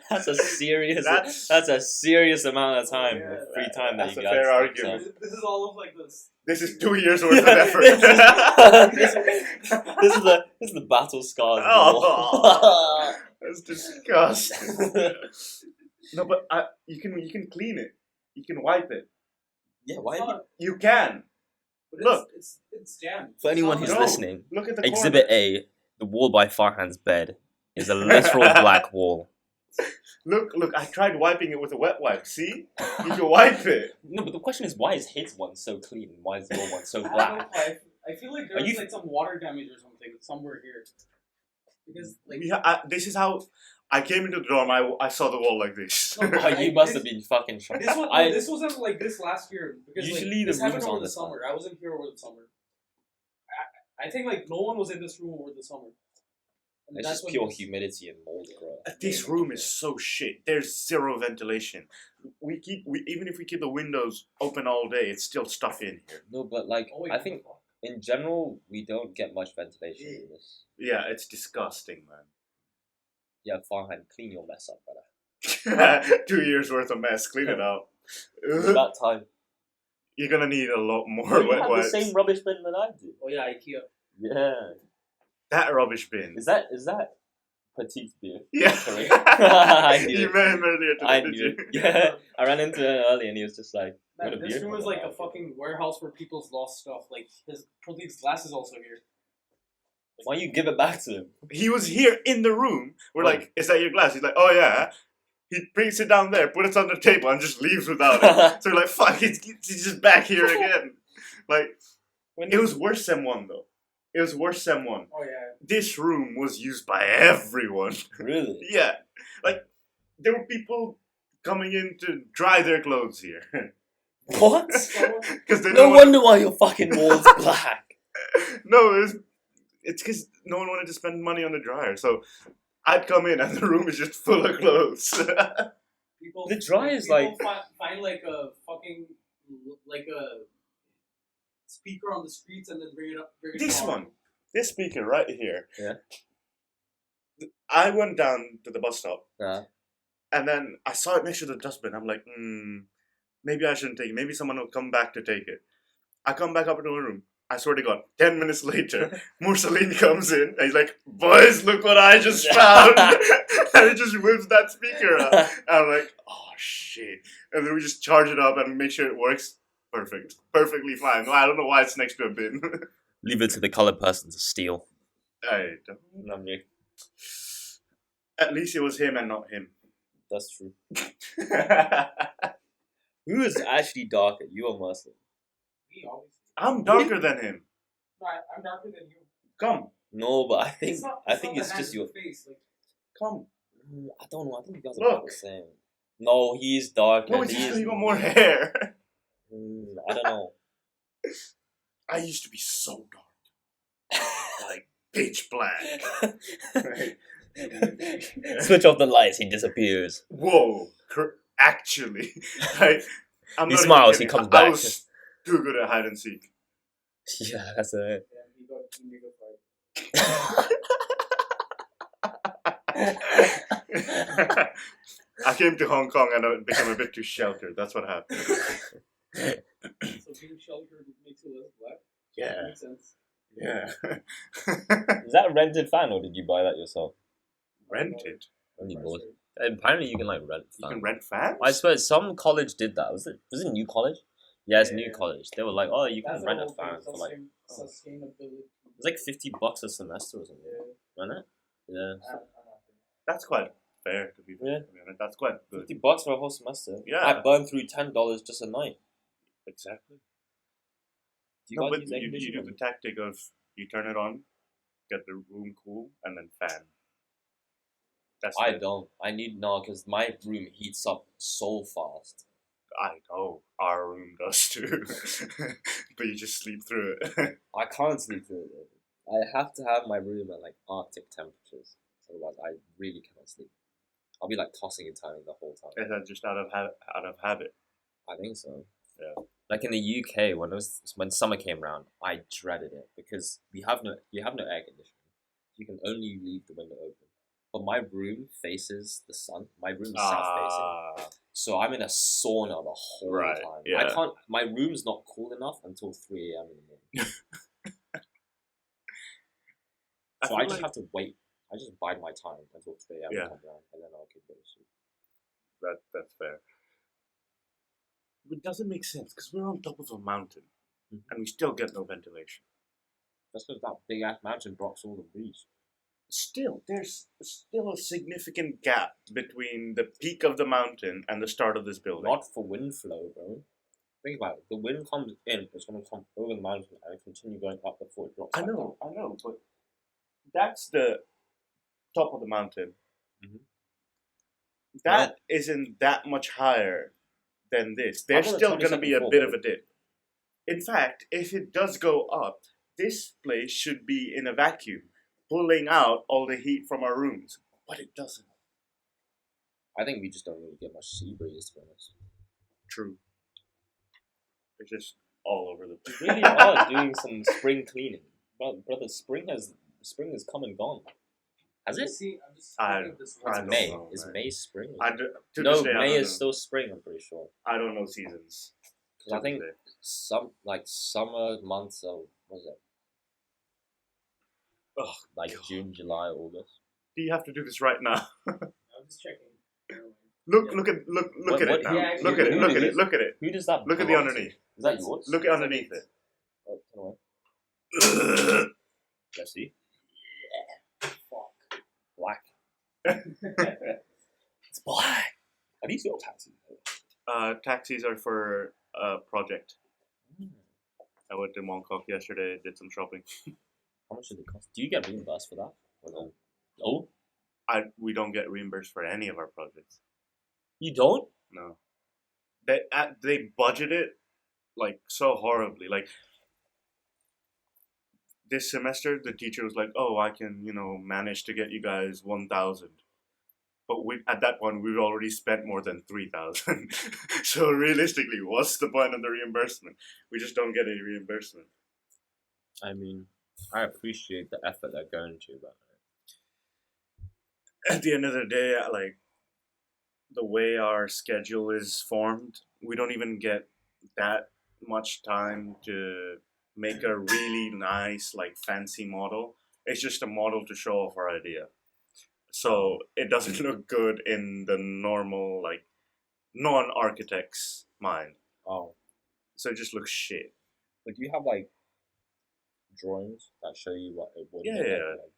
that's a serious that's a serious amount of time, Yeah, of free time that that's you a guys fair have. argument. This is all of like this. This is 2 years worth of effort. This is the battle scars. of the Oh. war. That's disgusting. No, but you can clean it. You can wipe it. Yeah, It's why? not- You can. but Look. it's damp. For anyone It's who's not- No. listening, Look at the Exhibit corner. A, the wall by Farhan's bed, is a literal black wall. Look, I tried wiping it with a wet wipe. See? You can wipe it. No, but the question is, why is his one so clean and why is your one so I don't black? know, I feel like Are there's you- like some water damage or something somewhere here. Because like This is how I came into the dorm. I saw the wall like this. No, Oh, you must have been fucking shocked. this wasn't like this last year because Usually like, this the happened rooms over aren't the this summer. I wasn't here over the summer. I think like no one was in this room over the summer. And It's that's just when pure this- humidity and mold growth. This room is so shit. There's zero ventilation. We even if we keep the windows open all day, it's still stuff in here. No, but like, Oh, wait, I think in general, we don't get much ventilation in this. Yeah, it's disgusting, man. Yeah, Farhan, clean your mess up, brother. 2 years worth of mess. Clean it out. It's about time. You're gonna need a lot more Oh, you wet have wipes. the same rubbish bin that I do. Oh yeah, IKEA. Yeah. That rubbish bin. Is that petite beer? Yeah. Sorry. I knew You it. met him earlier today, I did knew you? it. Yeah, I ran into him early and he was just like, Man, "What a this beer room is can I like a have?" fucking warehouse where people's lost stuff. Like his colleague's glass is also here. Why you give it back to him? He was here in the room. We're Right. like, is that your glass? He's like, oh yeah. He brings it down there, puts it on the table, and just leaves without it. So we're like, fuck, he's just back here again. Like, it was worse Sem 1 though. It was worse Sem 1. Oh yeah. This room was used by everyone. Really? Yeah. Like, there were people coming in to dry their clothes here. What? Because they No don't wonder why your fucking wall's black. No, it's because no one wanted to spend money on the dryer. So I'd come in and the room is just full of clothes. People, The dry is people like- find like a fucking like a speaker on the streets and then bring it up. Bring it This down. one. This speaker right here. Yeah. I went down to the bus stop Yeah. and then I saw it next to the dustbin. I'm like, maybe I shouldn't take it. Maybe someone will come back to take it. I come back up into my room. I swear to God, 10 minutes later, Mursaleen comes in and he's like, boys, look what I just found. And he just whips that speaker up. And I'm like, oh shit. And then we just charge it up and make sure it works. Perfect. Perfectly fine. I don't know why it's next to a bin. Leave it to the colored person to steal. I don't. Lovely. At least it was him and not him. That's true. Who is actually darker, you or Muslim? Me, obviously. I'm darker than him. No, I'm darker than you. Come. No, but I think It's not I the think it's hands just and your. the face. Like, Come. I don't know. I think you guys are Look. about the same. No, he's darker. No, it's just because you got more hair. I don't know. I used to be so dark. Like, pitch black. Right? Switch off the lights, he disappears. Whoa. Actually. Like, I'm He not even smiles, he kidding. comes I back. was too good at hide and seek. Yeah, that's it. Yeah, he got nigga fight. I came to Hong Kong and I became a bit too sheltered. That's what happened. So being sheltered makes you less black. Yeah. Makes sense. Yeah. Is that a rented fan or did you buy that yourself? Rented. Only bought it. Apparently you can like rent You fans. can rent fans? I suppose some college did that. Was it New College? Yeah, it's New Yeah. College. They were like, oh, you can That's rent the a whole thing, fan for like sustainability. it's like $50 a semester or something, Yeah. isn't it? Yeah, That's quite fair to be Yeah. to be honest. That's quite good. $50 for a whole semester. Yeah. I burned through $10 just a night. Exactly. Do you No, guys but use air you do conditioning? the tactic of you turn it on, get the room cool, and then fan. That's I it. don't. I need because my room heats up so fast. I know our room does too, but you just sleep through it. I can't sleep through it. I have to have my room at like Arctic temperatures. Otherwise, I really cannot sleep. I'll be like tossing and turning the whole time. Is that just out of habit? I think so. Yeah. Like in the UK, when summer came around, I dreaded it because you have no air conditioning. You can only leave the window open. But my room faces the sun. My room is south facing, so I'm in a sauna the whole time. Yeah. I can't. My room's not cool enough until 3 a.m. in the morning. So I just have to wait. I just bide my time until 3 a.m. Yeah. come around, and then I'll keep going to sleep. That's fair. It doesn't make sense because we're on top of a mountain, and we still get no ventilation. That's because that big ass mountain blocks all the breeze. Still, there's still a significant gap between the peak of the mountain and the start of this building. Not for wind flow, bro. Think about it. The wind comes in, it's going to come over the mountain and continue going up before it drops. I back know, down. but that's the top of the mountain. Mhm. That isn't that much higher than this. There's gonna still tell you going to be a something bit before, of a dip. In fact, if it does go up, this place should be in a vacuum, pulling out all the heat from our rooms. But it doesn't. I think we just don't really get much sea breeze, to be honest. True. It's just all over the place. We really are doing some spring cleaning. Brother, spring has come and gone. Has it? See, I'm just I looking at this It's one. don't May. know, Is man. May spring? To No, this day, I May don't is know. still spring, I'm pretty sure. I don't know seasons. 'Cause I think summer months of, what is it? Oh, Like God. June, July, August. Do you have to do this right now? I'm just checking. Look What- at it now. yeah, Look at it. who Look is at it? it. Look at it. Who does that Look at the belong to? underneath. Is that yours? Look at underneath it. Oh, turn away. Let's see. Fuck. Black. It's black. Are these your taxis? Taxis are for a project. I went to Mongkok yesterday, did some shopping. How much do they cost? Do you get reimbursed for that? Or no? No? We don't get reimbursed for any of our projects. You don't? No. They budget it like so horribly. Like this semester, the teacher was like, "Oh, I can, manage to get you guys 1,000." But at that point, we'd already spent more than 3,000. So realistically, what's the point of the reimbursement? We just don't get any reimbursement. I mean, I appreciate the effort they're going to, but At the end of the day, like the way our schedule is formed, we don't even get that much time to make a really nice, like fancy model. It's just a model to show off our idea. So it doesn't look good in the normal, like, non-architect's mind. oh. So it just looks shit. But do you have like drawings that show you what it would Yeah, look yeah. like?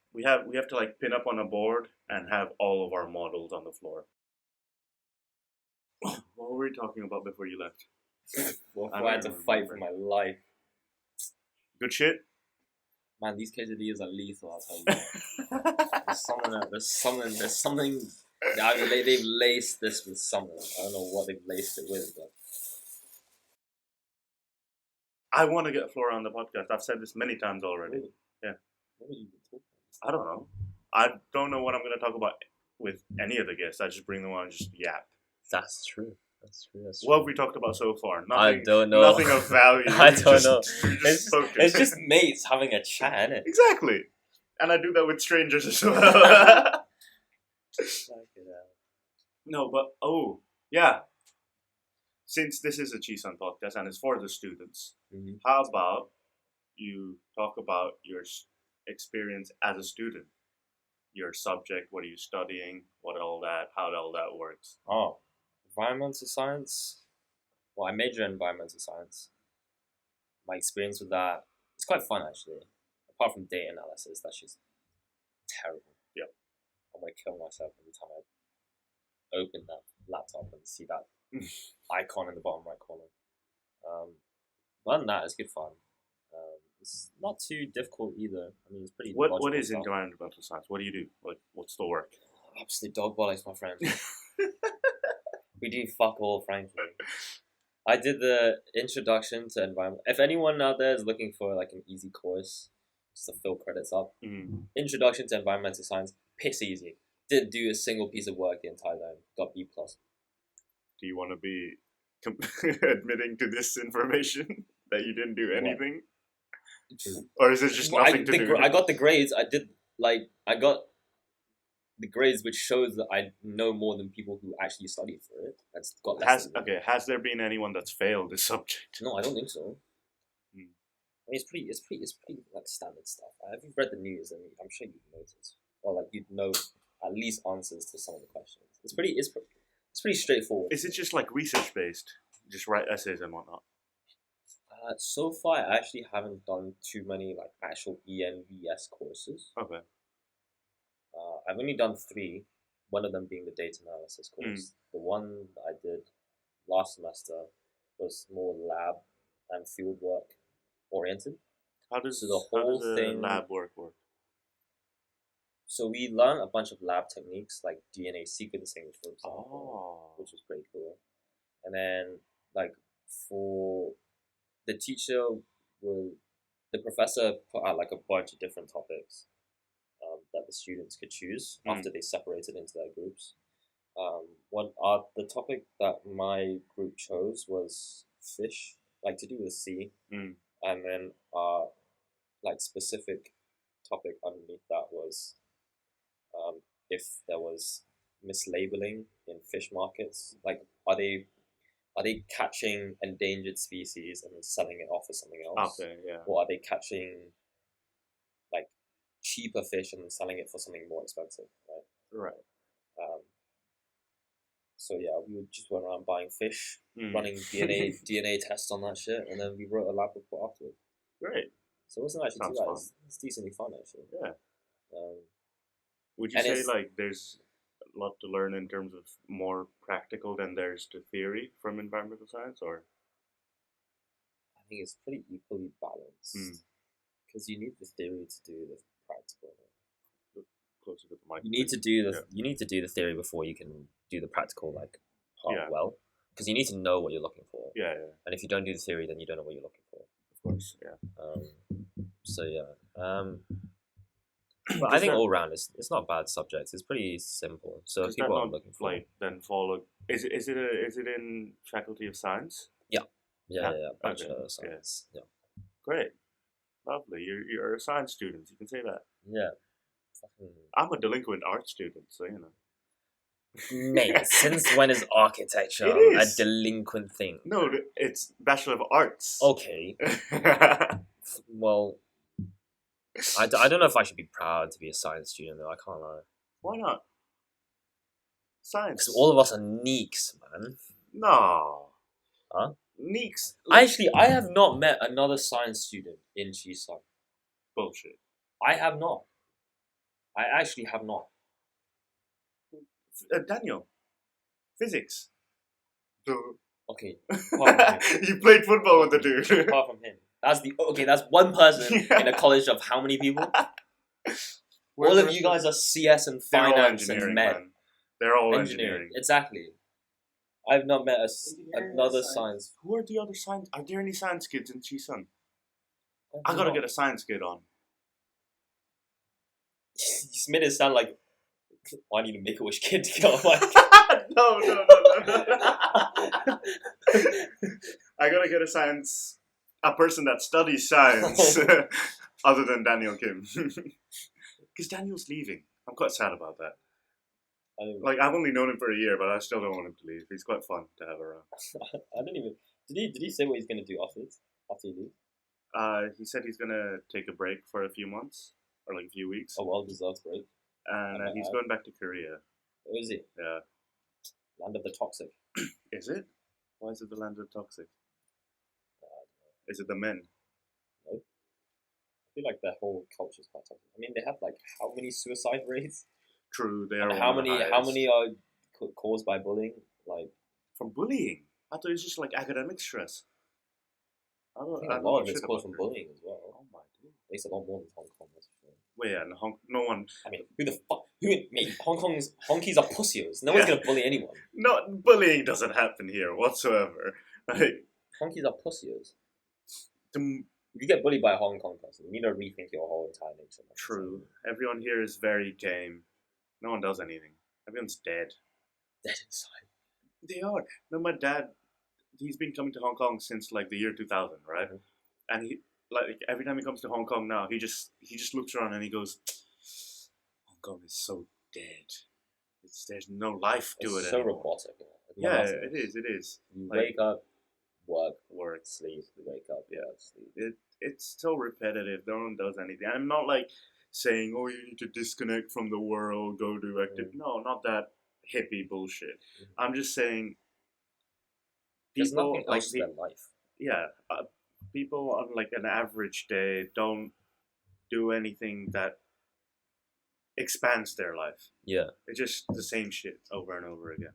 We have to like pin up on a board and have all of our models on the floor. What were we talking about before you left? Well, I I had to don't fight for remember. my life. Good shit? Man, these quesadillas are lethal, I'll tell you. There's something. They've laced this with something. I don't know what they've laced it with, but I want to get Flora on the podcast. I've said this many times already. Really? Yeah. What would you talk I don't know. I don't know what I'm going to talk about with any of the guests. I just bring them on and just yap. That's true. That's true. What have we talked about so far? Nothing, I don't know. Nothing of value. I don't know. It's just mates having a chat, innit? Exactly. And I do that with strangers as well. No, but, yeah. Since this is a Chisan podcast and it's for the students, how about you talk about your experience as a student? Your subject, what are you studying, how all that works? Oh, environmental science? Well, I major in environmental science. My experience with that, it's quite fun actually. Apart from data analysis, that's just terrible. Yeah. I might kill myself every time I open that laptop and see that icon in the bottom right corner. Other than that, it's good fun. It's not too difficult either. I mean, it's pretty. What is environmental science? What do you do? What's the work? Absolute dog bollocks, my friend. We do fuck all, frankly. I did the introduction to environment. If anyone out there is looking for like an easy course, just to fill credits up, introduction to environmental science, piss easy. Didn't do a single piece of work the entire time. Got B+. Do you want to be admitting to this information that you didn't do anything? Or is it just nothing to do? I got the grades. I got the grades which shows that I know more than people who actually studied for it. That's got less. Has there been anyone that's failed this subject? No, I don't think so. I mean, it's pretty like standard stuff. Have you read the news? I mean, I'm sure you've noticed, or like you'd know at least answers to some of the questions. It's pretty straightforward. Is it just like research based? Just write essays and whatnot? So far, I actually haven't done too many like actual ENVS courses. Okay. I've only done 3. One of them being the data analysis course. The one that I did last semester was more lab and fieldwork oriented. How does the whole thing lab work? So we learned a bunch of lab techniques like DNA sequencing, for example, which was pretty cool. And then like for the professor put out like a bunch of different topics that the students could choose after they separated into their groups. The topic that my group chose was fish, like to do with sea, and then like specific topic underneath that was if there was mislabeling in fish markets, like are they catching endangered species and then selling it off as something else? Okay, yeah. Or are they catching like cheaper fish and then selling it for something more expensive, right? Right. So yeah, we just went around buying fish, running DNA tests on that shit, and then we wrote a lab report afterward. Great. So it wasn't actually too bad. It's decently fun actually. Yeah. Would you say like there's a lot to learn in terms of more practical than there's to theory from environmental science, or? I think it's pretty equally balanced because you need the theory to do the practical. Closer to the mic. You need to do the theory before you can do the practical like part well, because you need to know what you're looking for. Yeah. And if you don't do the theory, then you don't know what you're looking for. Of course. Yeah. So yeah. But I think all round it's not a bad subject. It's pretty simple. So if people are looking for then follow. Is it in Faculty of Science? Yeah. Bachelor of Science. Yeah. Great. Lovely. You're a science student. You can say that. Yeah. I'm a delinquent art student, so you know. Mate, since when is architecture a delinquent thing? No, it's Bachelor of Arts. Okay. Well, I don't know if I should be proud to be a science student, though. I can't lie. Why not? Science. Because all of us are neeks, man. No. Huh? Neeks. Actually, I have not met another science student in Chisan. Bullshit. I have not. I actually have not. Daniel. Physics. Okay. You played football with the dude. Apart from him. That's one person in a college of how many people? All of you guys are CS and finance and med. Man. They're all engineering. Exactly. I've not met Engineering or another science? science. Who are the other science? Are there any science kids in Chisun? I gotta get a science kid on. You just made it sound like I need a Make-A-Wish kid to go. Like, No. I gotta get a person that studies science, other than Daniel Kim, because Daniel's leaving. I'm quite sad about that. Like, I've only known him for a year, but I still don't want him to leave. He's quite fun to have around. I don't even. Did he say what he's gonna do after this? After he leaves? He said he's gonna take a break for a few months or like a few weeks, A well-deserved break. and he's going back to Korea. What is it? Yeah, Land of the toxic. is it? Why is it the land of toxic? Is it the men? I feel like their whole culture is quite toxic. I mean, they have like how many suicide rates? True, they are. And one of the how highest. many are caused by bullying? Like, From bullying? I thought it was just like academic stress. I think I a don't know lot of shit it's caused about from it. bullying as well. Oh my dude. At least a lot more than Hong Kong. That's for sure. Wait, yeah, no one. I mean, who the fuck? Mate, honkies are pussies. No one's Yeah. gonna bully anyone. No, bullying doesn't happen here whatsoever. Like, Honkies are pussies. the, If you get bullied by a Hong Kong person, you need to rethink your whole entire nature. Man. true. Everyone here is very game. No one does anything. Everyone's dead. Dead inside. They are. No, my dad, he's been coming to Hong Kong since like the year 2000, right? Mhm. And he, like, every time he comes to Hong Kong now, he just looks around and he goes, Hong Kong is so dead. There's no life to It's it so anymore. robotic. You know? It's Yeah, not awesome. it is. You Like- wake up, work, Work. sleep, wake up, Yeah. work, sleep. It's so repetitive. No one does anything. I'm not like saying, oh, you need to disconnect from the world, go do active. No, not that hippie bullshit. Mhm. I'm just saying There's people nothing like else to their life. people on like an average day don't do anything that expands their life. Yeah. It's just the same shit over and over again.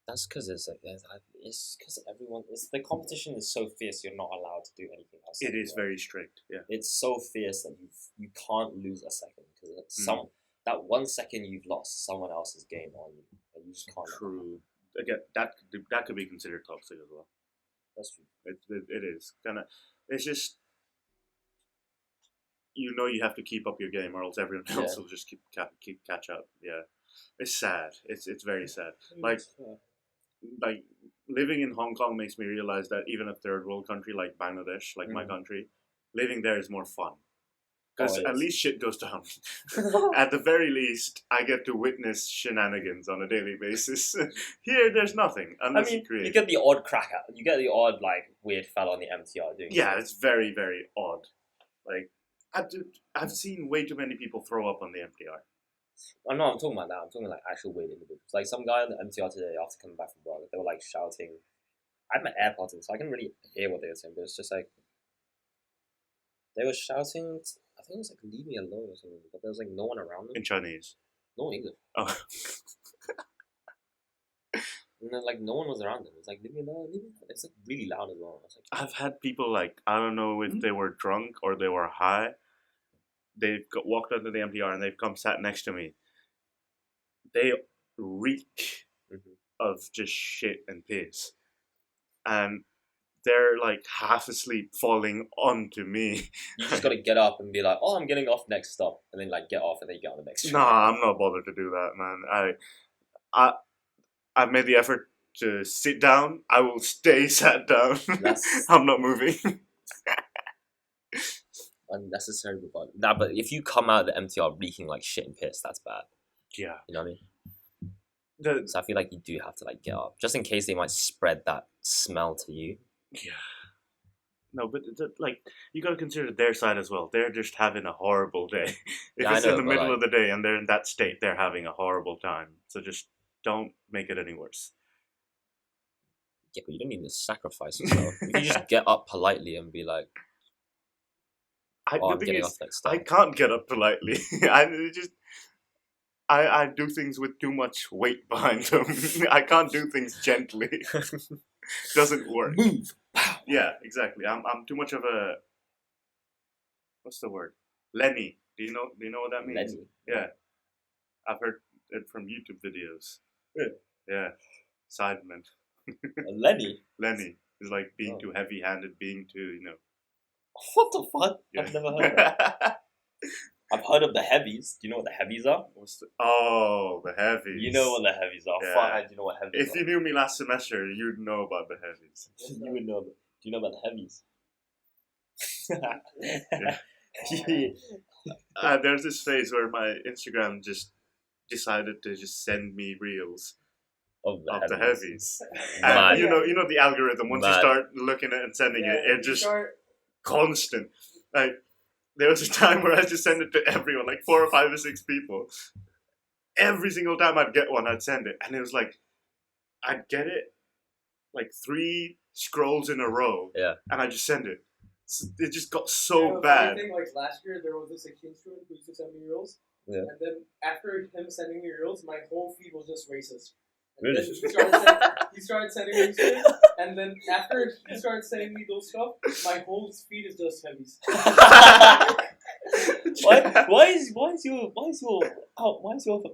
That's because it's because everyone. The competition is so fierce. You're not allowed to do anything else. It is very strict. Yeah. It's so fierce that you can't lose a second because Mm. that 1 second you've lost, someone else has gained on you, and you just can't. True. Again, that could be considered toxic as well. That's true. It is kind of. It's just you have to keep up your game, or else everyone else Yeah. will just keep catch up. Yeah, it's sad. It's very sad. Like living in Hong Kong makes me realize that even a third world country like Bangladesh, like my Mhm. country, living there is more fun. Because it at is. least shit goes down. At the very least, I get to witness shenanigans on a daily basis. Here, there's nothing I unless mean, you create. you get the odd cracker. You get the odd like weird fella on the MTR doing. Yeah, shit. it's very, very odd. Like, I've seen way too many people throw up on the MTR. I'm talking about that. I'm talking like actual weird individuals. Like some guy on the MTR today after coming back from work, they were like shouting. I had my AirPods in, so I couldn't really hear what they were saying, but it's just like they were shouting. I think it was like "leave me alone" or something, but there was like no one around them. In Chinese. No English. Oh. And then like no one was around them. It's like leave me alone, leave me alone. It's like really loud as well. I was like, I've had people like, I don't know if they were drunk or they were high. They've walked onto the MTR and they've come sat next to me. They reek Mhm. of just shit and piss. And they're like half asleep falling onto me. you just gotta get up and be like, oh, I'm getting off next stop, and then like get off and then you get on the next train. Nah, I'm not bothered to do that, man. I've made the effort to sit down. I will stay sat down. That's- I'm not moving. Unnecessary but nah, but if you come out of the MTR reeking like shit and piss, that's bad. Yeah. You know what I mean? So I feel like you do have to like get up, just in case they might spread that smell to you. Yeah. No, but like you gotta consider their side as well. They're just having a horrible day. If Yeah, I it's know, in the but, middle like- of the day and they're in that state, they're having a horrible time. So just don't make it any worse. Yeah, but you don't need to sacrifice yourself. If you just get up politely and be like, The I'm thing getting is, off next I stop. can't get up politely. I do things with too much weight behind them. I can't do things gently. Doesn't work. Move. Yeah, exactly. I'm too much of a, what's the word? Lenny. Do you know what that means? Lenny. Yeah. I've heard it from YouTube videos. Really? Yeah. Sidemen. Lenny. Lenny is like being Oh. too heavy-handed, being too, What the fuck? Yeah. I've never heard of that. I've heard of the heavies. Do you know what the heavies are? Oh, the heavies. You know what the heavies are. Yeah. Fine, you know what heavies If are. you knew me last semester, you'd know about the heavies. You would know. Do you know about the heavies? There's this phase where my Instagram just decided to just send me reels Of of the heavies. Mad. And you know the algorithm. Once you Mad. start looking at it and sending Yeah, it you just start- constant. Like there was a time where I just sent it to everyone, like 4 or 5 or 6 people. Every single time I'd get one, I'd send it, and it was like I'd get it like 3 scrolls in a row. Yeah. And I just send it. It just got You so know, bad. funny thing, like last year, there was this exchange student who used to send me reels. Yeah. And then after him sending me reels, my whole feed was just racist. And Really? then he started sending me shit, and then after he started sending me those stuff, my whole feed is just heavies. Why is your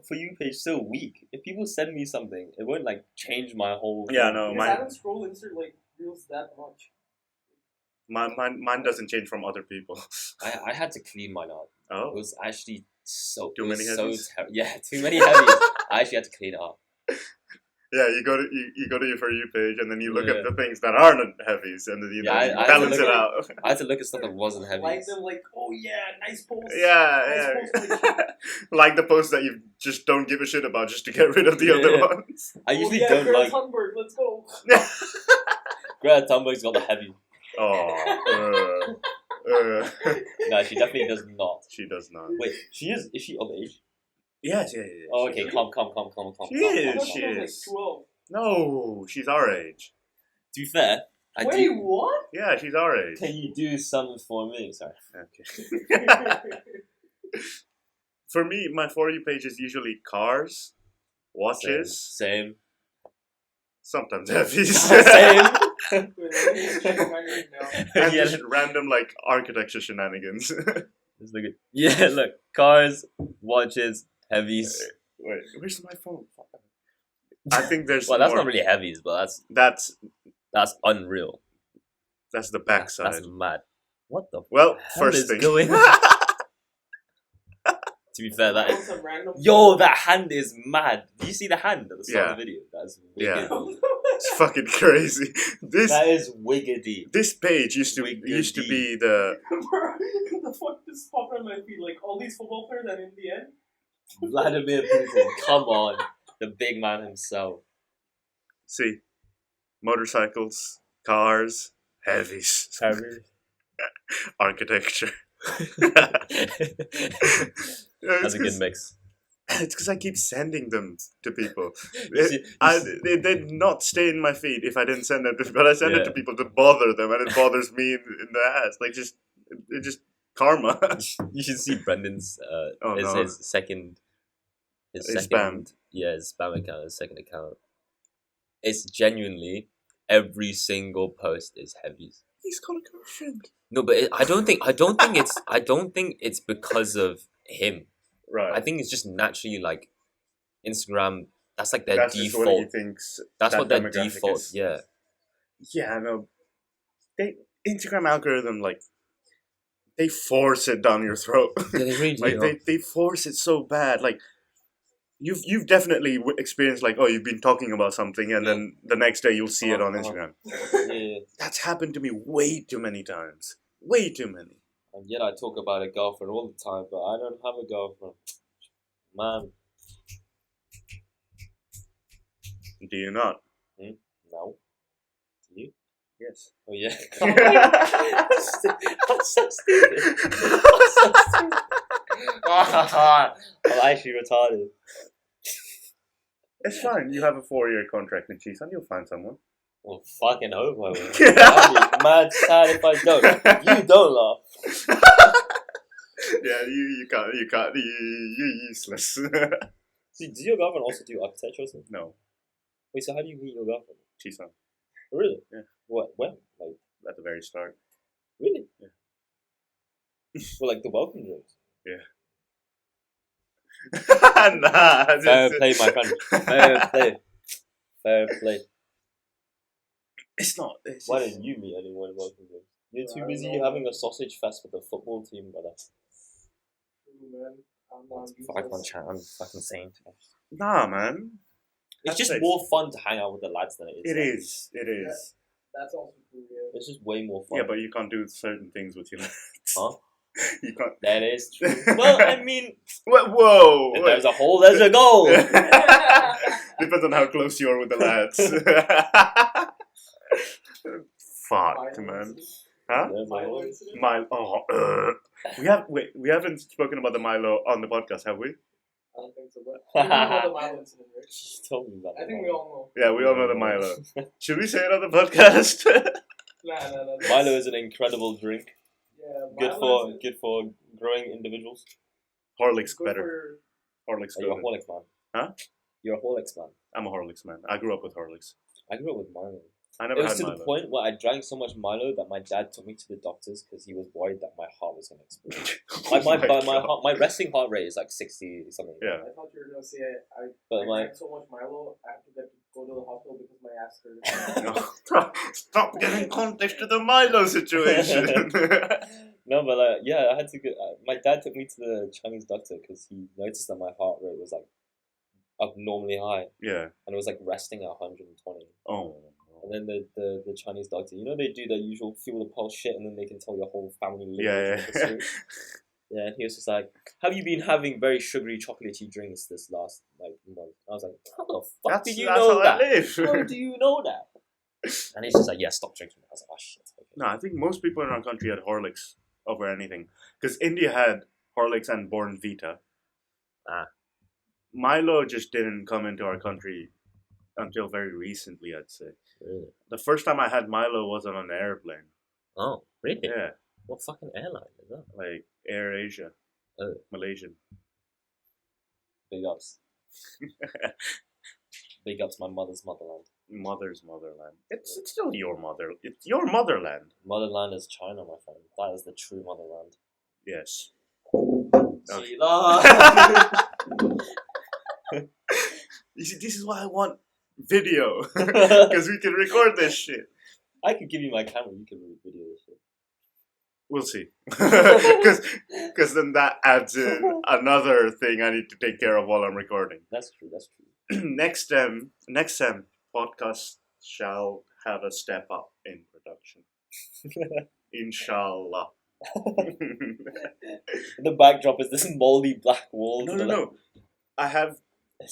For You page so weak? If people send me something, it won't like change my whole. Yeah, no, Because I don't scroll Insta like reels that much. mine doesn't change from other people. I had to clean mine up. It Oh, was actually so. Too it was many so heavies? yeah, too many heavies. I actually had to clean it up. yeah. You go to your For You page, and then you look Yeah. at the things that aren't heavies, and then you Yeah, I had to balance look it at- out. I had to look at stuff that wasn't Like heavy. them, like, oh yeah, nice post. Yeah, Nice post, like the posts that you just don't give a shit about, just to get rid of the other Yeah. ones. I usually oh, yeah, don't Greta like. Thunberg, let's go. Greta Thunberg's got the heavy. Oh, No, she definitely does not. she does not. Wait, she is. Is she of age? Yes, yeah. Oh, okay. Calm. She is, I thought she she was like is. 12. No, she's our age. To be fair, I Wait, do. what? Yeah, she's our age. Can you do something for me? Sorry. Okay. For me, my For You page is usually cars, watches, Same. sometimes heavies, Same. Wait, let me just check my name now. and Yeah, just random like architecture shenanigans. Let's look at. Yeah, look. Cars, watches, heavies. Wait, where's my phone? I think there's Well, that's more. not really heavies, but That's unreal. the backside. That's mad. What the Well, hell first is thing. going? To be fair, that Found is. some random Yo, that hand is mad. Do you see the hand at the start of the video? That's Yeah. wiggedy. It's fucking crazy. That is wiggedy. This page used to be the the fuck this popped on my feed? Like all these football players, and in the end, Vladimir Putin, come on. The big man himself. motorcycles, cars, heavies, architecture. That's a good mix. It's because I keep sending them to people. See- They'd not stay in my feed if I didn't send them, but I send it to Yeah. people to bother them, and it bothers me in the ass. Like it's just karma. You should see Brendan's Oh, his, no. his second His second spammed. Yeah, his spam account, his second account. It's genuinely every single post is heavies. He's got a girlfriend. No, but I don't think it's because of him. Right. I think it's just naturally like Instagram. That's like their That's just what he default. thinks. That's that what their demographic default. is. Yeah. Yeah, no. Instagram algorithm they force it down your throat. Yeah, they really do. Like they force it so bad. Like you've definitely experienced like, oh, you've been talking about something, and then the next day you'll see it on Instagram. Yeah. That's happened to me way too many times. Way too many. And yet I talk about a girlfriend all the time, but I don't have a girlfriend. Man, Do you not? no. Do you? Yes. Oh yeah. It's That's so stupid. That's so stupid. I'm actually retarded. fine. You have a 4-year contract in Chisan. You'll find someone. Well, fucking hope I will. I'd be mad sad if I don't. You don't laugh. Yeah, you can't. You're useless. See, does your girlfriend also do architecture or something? No, Wait, so how do you meet your girlfriend? Chisan. Really? Yeah. What? When? Like, At the very start. really? Yeah. Well, like the welcome drinks. Nah. Fair play, my friend. Fair play. Fair play. It's not. It's Why just- didn't you meet anyone welcome games? You're I too don't busy know. having a sausage fest with the football team, brother. Man, I'm not I can't useless. chat. I'm fucking saying today. Nah, man. It's just That's more fun to hang out with the lads than it is. It like- is. It is. That's also true, yeah. It's just way more fun. Yeah, but you can't do certain things with your lads. Huh? You can't. That is true. Well, I mean, Whoa! if there's a hole, there's a goal. Depends on how close you are with the lads. Fuck, Milo man. incident? Huh? There's a Milo hole. incident? We haven't spoken about the Milo on the podcast, have we? I don't think so, but you know about the Milo incident, right? She told me about I that. think we all Yeah, we all know the Milo. Should we say it on the podcast? know. Nah. Milo is an incredible drink. Yeah, Good Milo for is good for growing individuals. Horlicks good better. Horlicks Are you a good. Horlicks man? Huh? You're a Horlicks man. I'm a Horlicks man. I grew up with Horlicks. I grew up with Milo. I never It was had to Milo. the point where I drank so much Milo that my dad took me to the doctors because he was worried that my heart was going to explode. Oh my resting heart rate is like 60 something. Yeah. I thought you were gonna say I But my drank so much Milo, I have to go to the hospital because my ass hurt. No. Stop giving context to the Milo situation. no, but like yeah, I had to go. My dad took me to the Chinese doctor because he noticed that my heart rate was like abnormally high, Yeah. and it was like resting at 120. Oh. And then the Chinese doctor, you know, they do their usual feel the pulse shit, and then they can tell your whole family lineage. Yeah. Yeah, and he was just like, "Have you been having very sugary, chocolatey drinks this last like month?" I was like, "How the fuck did you that's know how that? I live. How do you know that?" And he's just like, "Yeah, stop drinking." I was like, "Oh shit." Okay. No, I think most people in our country had Horlicks over anything. Because India had Horlicks and Born Vita. Milo just didn't come into our country until very recently, I'd say. Really? The first time I had Milo was on an airplane. Oh, really? Yeah, What fucking airline is that? like Air Asia. Oh. Malaysian. Big ups. Big ups, my mother's motherland. Mother's motherland. It's still your mother. It's your motherland. Motherland is China, my friend. That is the true motherland. Yes. You see, this is why I want video. Because we can record this shit. I could give you my camera. You can video this shit. We'll see. Because then that adds in another thing I need to take care of while I'm recording. That's true. That's true. next sem, podcast shall have a step up in production. Inshallah. The backdrop is this moldy black wall. No. I have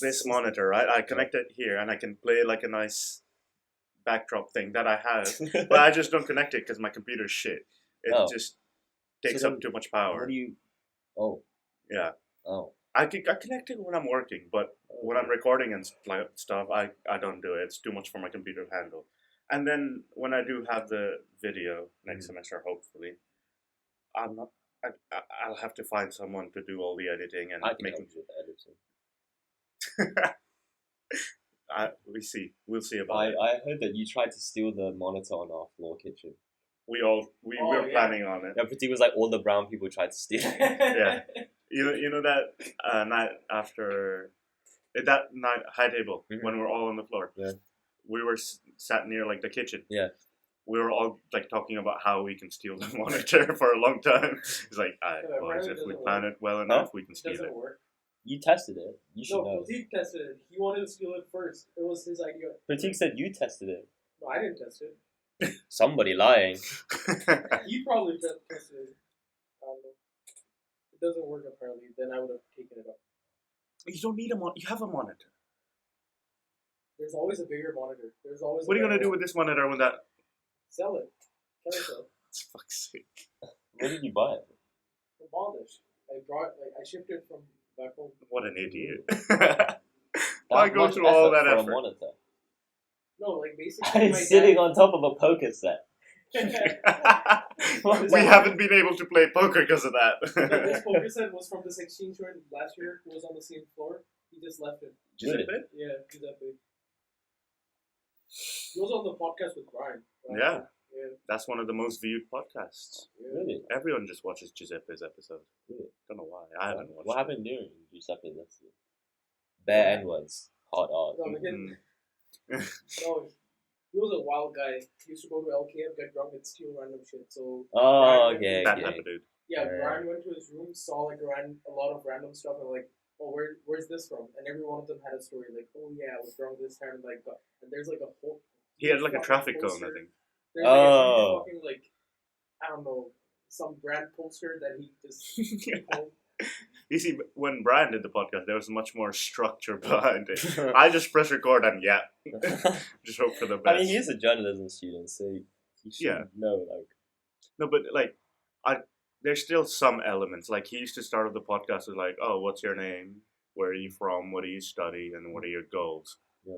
this monitor, right? I connect it here and I can play like a nice backdrop thing that I have. But I just don't connect it because my computer's shit. It just takes So up too much power. What do you? Oh. Yeah. Oh. I connect it when I'm working, but when I'm recording and stuff, I don't do it. It's too much for my computer to handle. And then when I do have the video next semester, hopefully, I'll have to find someone to do all the editing and I can making. help you with the editing. We'll see about it. I heard that you tried to steal the monitor on our floor kitchen. We were planning on it. Yeah, Pratik was like all the brown people tried to steal it. Yeah. You know that night after that night high table when we're all on the floor. Yeah. We were sat near like the kitchen. Yeah. We were all like talking about how we can steal the monitor for a long time. It's like, boys, if we plan it well enough, we can It steal doesn't it. work. You tested it. You should No, know. Pratik tested it. He wanted to steal it first. It was his idea. Pratik said you tested it. No, I didn't test it. Somebody lying. He probably tested it. I don't know. It doesn't work apparently. Then I would have taken it up. You don't need a monitor. You have a monitor. There's always a bigger monitor. There's always. What are you gonna do with this monitor when that? Sell it. Carousel. For fuck's sake. Where did you buy it? From Bangladesh. I shipped it from back home. What an idiot. That Why go much through all effort that for effort? a monitor. No, like basically. It's sitting on top of a poker set. We haven't been able to play poker because of that. This poker set was from this exchange student last year who was on the same floor. He just left it. Giuseppe? Yeah, he's that big. He was on the podcast with Brian. Right? Yeah. Yeah. That's one of the most viewed podcasts. Really? Everyone just watches Giuseppe's episode. Really? Don't know why. I haven't watched What happened during Giuseppe? Let's see. Bare N words. Hard art. No, Mm. No, he was a wild guy. He used to go to LKF, get drunk, and steal random shit. So Oh, Brian okay, That okay. type of dude. yeah, Yeah. Brian went to his room, saw like a lot of random stuff, and like, oh, where's this from? And every one of them had a story. Like, oh yeah, I was drunk this time, like, and there's like a whole. He had like a fucking traffic cone, poster. I think. There's like a Oh. huge fucking like, I don't know, some brand poster that he just. You see, when Brian did the podcast, there was much more structure behind it. I just press record and just hope for the best. I mean, he's a journalism student, so he should Yeah. know, like... No, but like, there's still some elements. Like, he used to start off the podcast with like, "Oh, what's your name? Where are you from? What do you study? And what are your goals?" Yeah.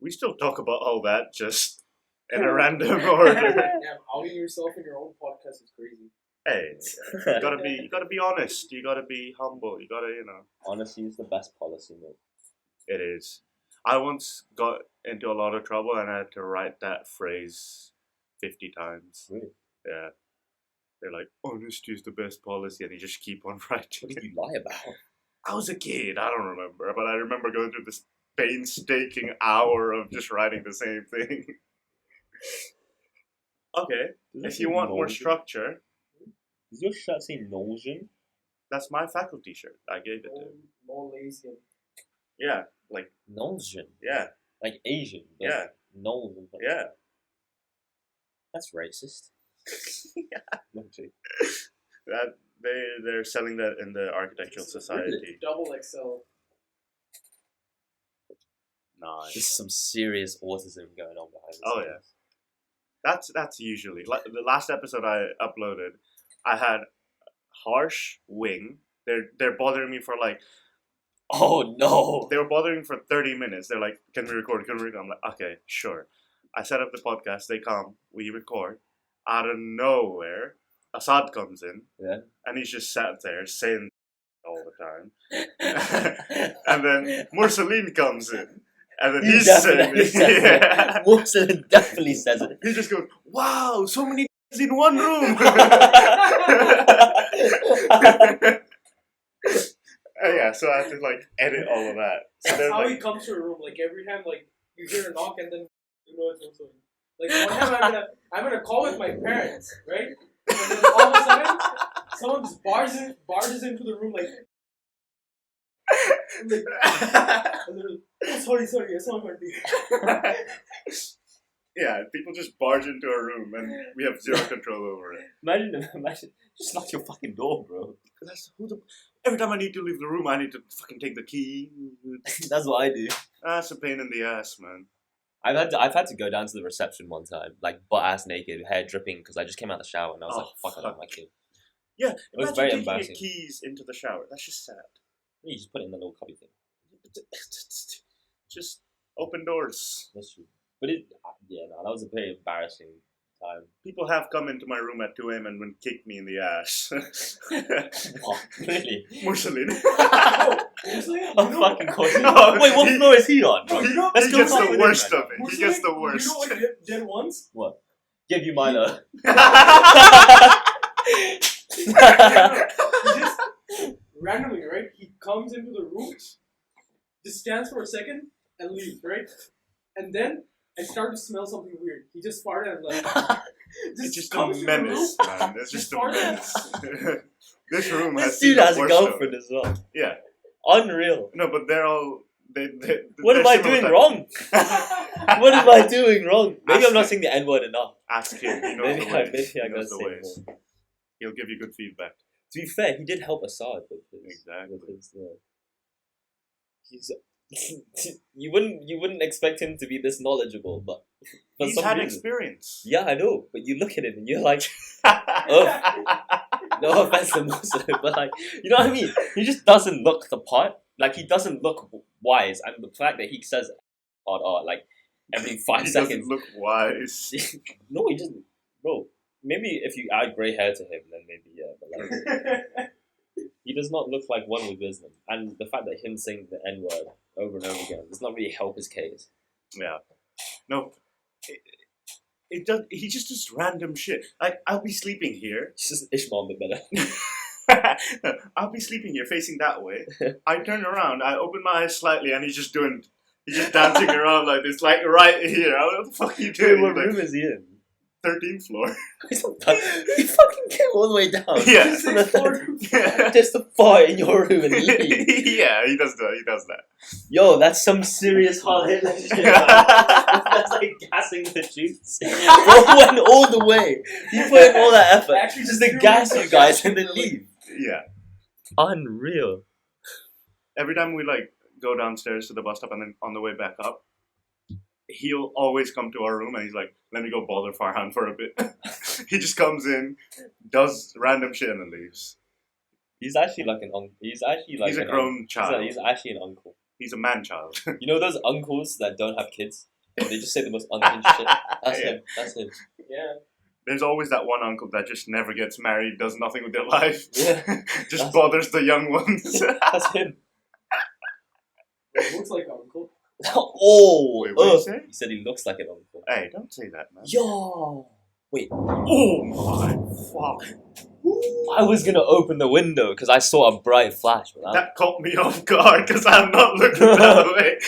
We still talk about all that, just in a random order. Damn, outing yourself in your own podcast is crazy. Hey, you gotta be honest. You gotta be humble. You gotta, Honesty is the best policy, mate. It is. I once got into a lot of trouble and I had to write that phrase 50 times. Really? Yeah. They're like, honesty is the best policy, and you just keep on writing What did it. you lie about? I was a kid, I don't remember, but I remember going through this painstaking hour of just writing the same thing. Okay, if you want more structure, Does your shirt say Norwegian? that's my faculty shirt. I gave it to him. More lazy. Yeah, like, Norwegian? yeah, Like Asian? But yeah, Norwegian. yeah. That's racist. Actually. That they're selling that in the Architectural Society. Double XL. Nice. There's some serious autism going on behind the Oh, scenes. That's usually like the last episode I uploaded. I had harsh wing. They're bothering me for like Oh no! they were bothering me for 30 minutes. They're like, "Can we record? Can we record?" I'm like, "Okay, sure." I set up the podcast. They come. We record. Out of nowhere, Assad comes in. Yeah. And he's just sat there saying all the time. And then Mursaline comes in. And then he's saying definitely says it. Mursaline definitely says it. He just goes, "Wow, so many in one room." Yeah, so I have to like edit all of that. So That's they're how he like, comes to a room. Like every time, like you hear a knock, and then you know it's also. Like one time, I'm in a call with my parents, right? And then all of a sudden, someone just barges into the room like. And then, oh, sorry, I saw my yeah, people just barge into a room and we have zero control over it. Imagine, just lock your fucking door, bro. Every time I need to leave the room, I need to fucking take the key. That's what I do. That's a pain in the ass, man. I've had to go down to the reception one time, like butt ass naked, hair dripping, because I just came out of the shower and I was like, "Fuck, I love my kid." Yeah, It was imagine very taking embarrassing. your keys into the shower. That's just sad. You just put it in the little cubby thing. Just open doors. That's true. But that was a very embarrassing time. People have come into my room at 2 a.m. and would kick me in the ass. Oh, really? Mursaline. I'm fucking calling. No, Wait, what floor is he on, bro? He Let's go gets fuck the with worst him, of it. He gets the worst. You know what he did once? What? Give you Milo. He just randomly, right? He comes into the room, just stands for a second, and leaves, right? And then I start to smell something weird. He just farted and left. It's just a comes to the menace, room, man. It's just a farted. menace. This room has This seen dude the has a worst of girlfriend it. as well. Yeah. Unreal. No, but they're all... What am I doing wrong? What am I doing wrong? Maybe I'm not Ask saying the N word enough. Ask him. He knows Maybe the ways. maybe I He gotta knows the say ways. more. He'll give you good feedback. To be fair, he did help Assad with his. Exactly. With his, he's, you wouldn't expect him to be this knowledgeable, but for He's some had reason- experience. Yeah, I know, but you look at him and you're like, oh, no offense to Muslim, but like, you know what I mean? He just doesn't look the part. Like, he doesn't look wise, and the fact that he says like every 5 He seconds. doesn't look wise. No, he doesn't, bro. Maybe if you add grey hair to him, then maybe yeah. But like, he does not look like one with wisdom, and the fact that him saying the N word over and over again does not really help his case. Yeah. No. It does. He just does random shit. Like, I'll be sleeping here. It's just Ishmael a bit better. I'll be sleeping here facing that way. I turn around, I open my eyes slightly, and he's just doing He's just dancing around like this, like right here. What the fuck are you doing? What He's room like, is he in? 13th floor. He fucking came all the way down. Yeah. From the third- Yeah. just to fart in your room and leave. Yeah, he does that. Yo, that's some serious hard Hitler shit. Man. That's like gassing the juice. Bro went all the way. He put in all that effort. Actually, Just to gas you guys and then leave. Yeah. Unreal. Every time we like go downstairs to the bus stop and then on the way back up, he'll always come to our room and he's like, let me go bother Farhan for a bit. He just comes in, does random shit and then leaves. He's actually like an uncle. He's actually like He's a grown child. He's actually an uncle. He's a man-child. You know those uncles that don't have kids? And they just say the most unhinged shit? That's Yeah. him. That's him. Yeah. There's always that one uncle that just never gets married, does nothing with their life. Yeah. Just That's- bothers the young ones. That's him. It looks like uncle. Oh! Wait, what did you say? He said he looks like an uncle. Hey, don't say that, man. Yo! Wait. Oh my fuck. I was gonna open the window because I saw a bright flash. But That caught me off guard because I'm not looking that way.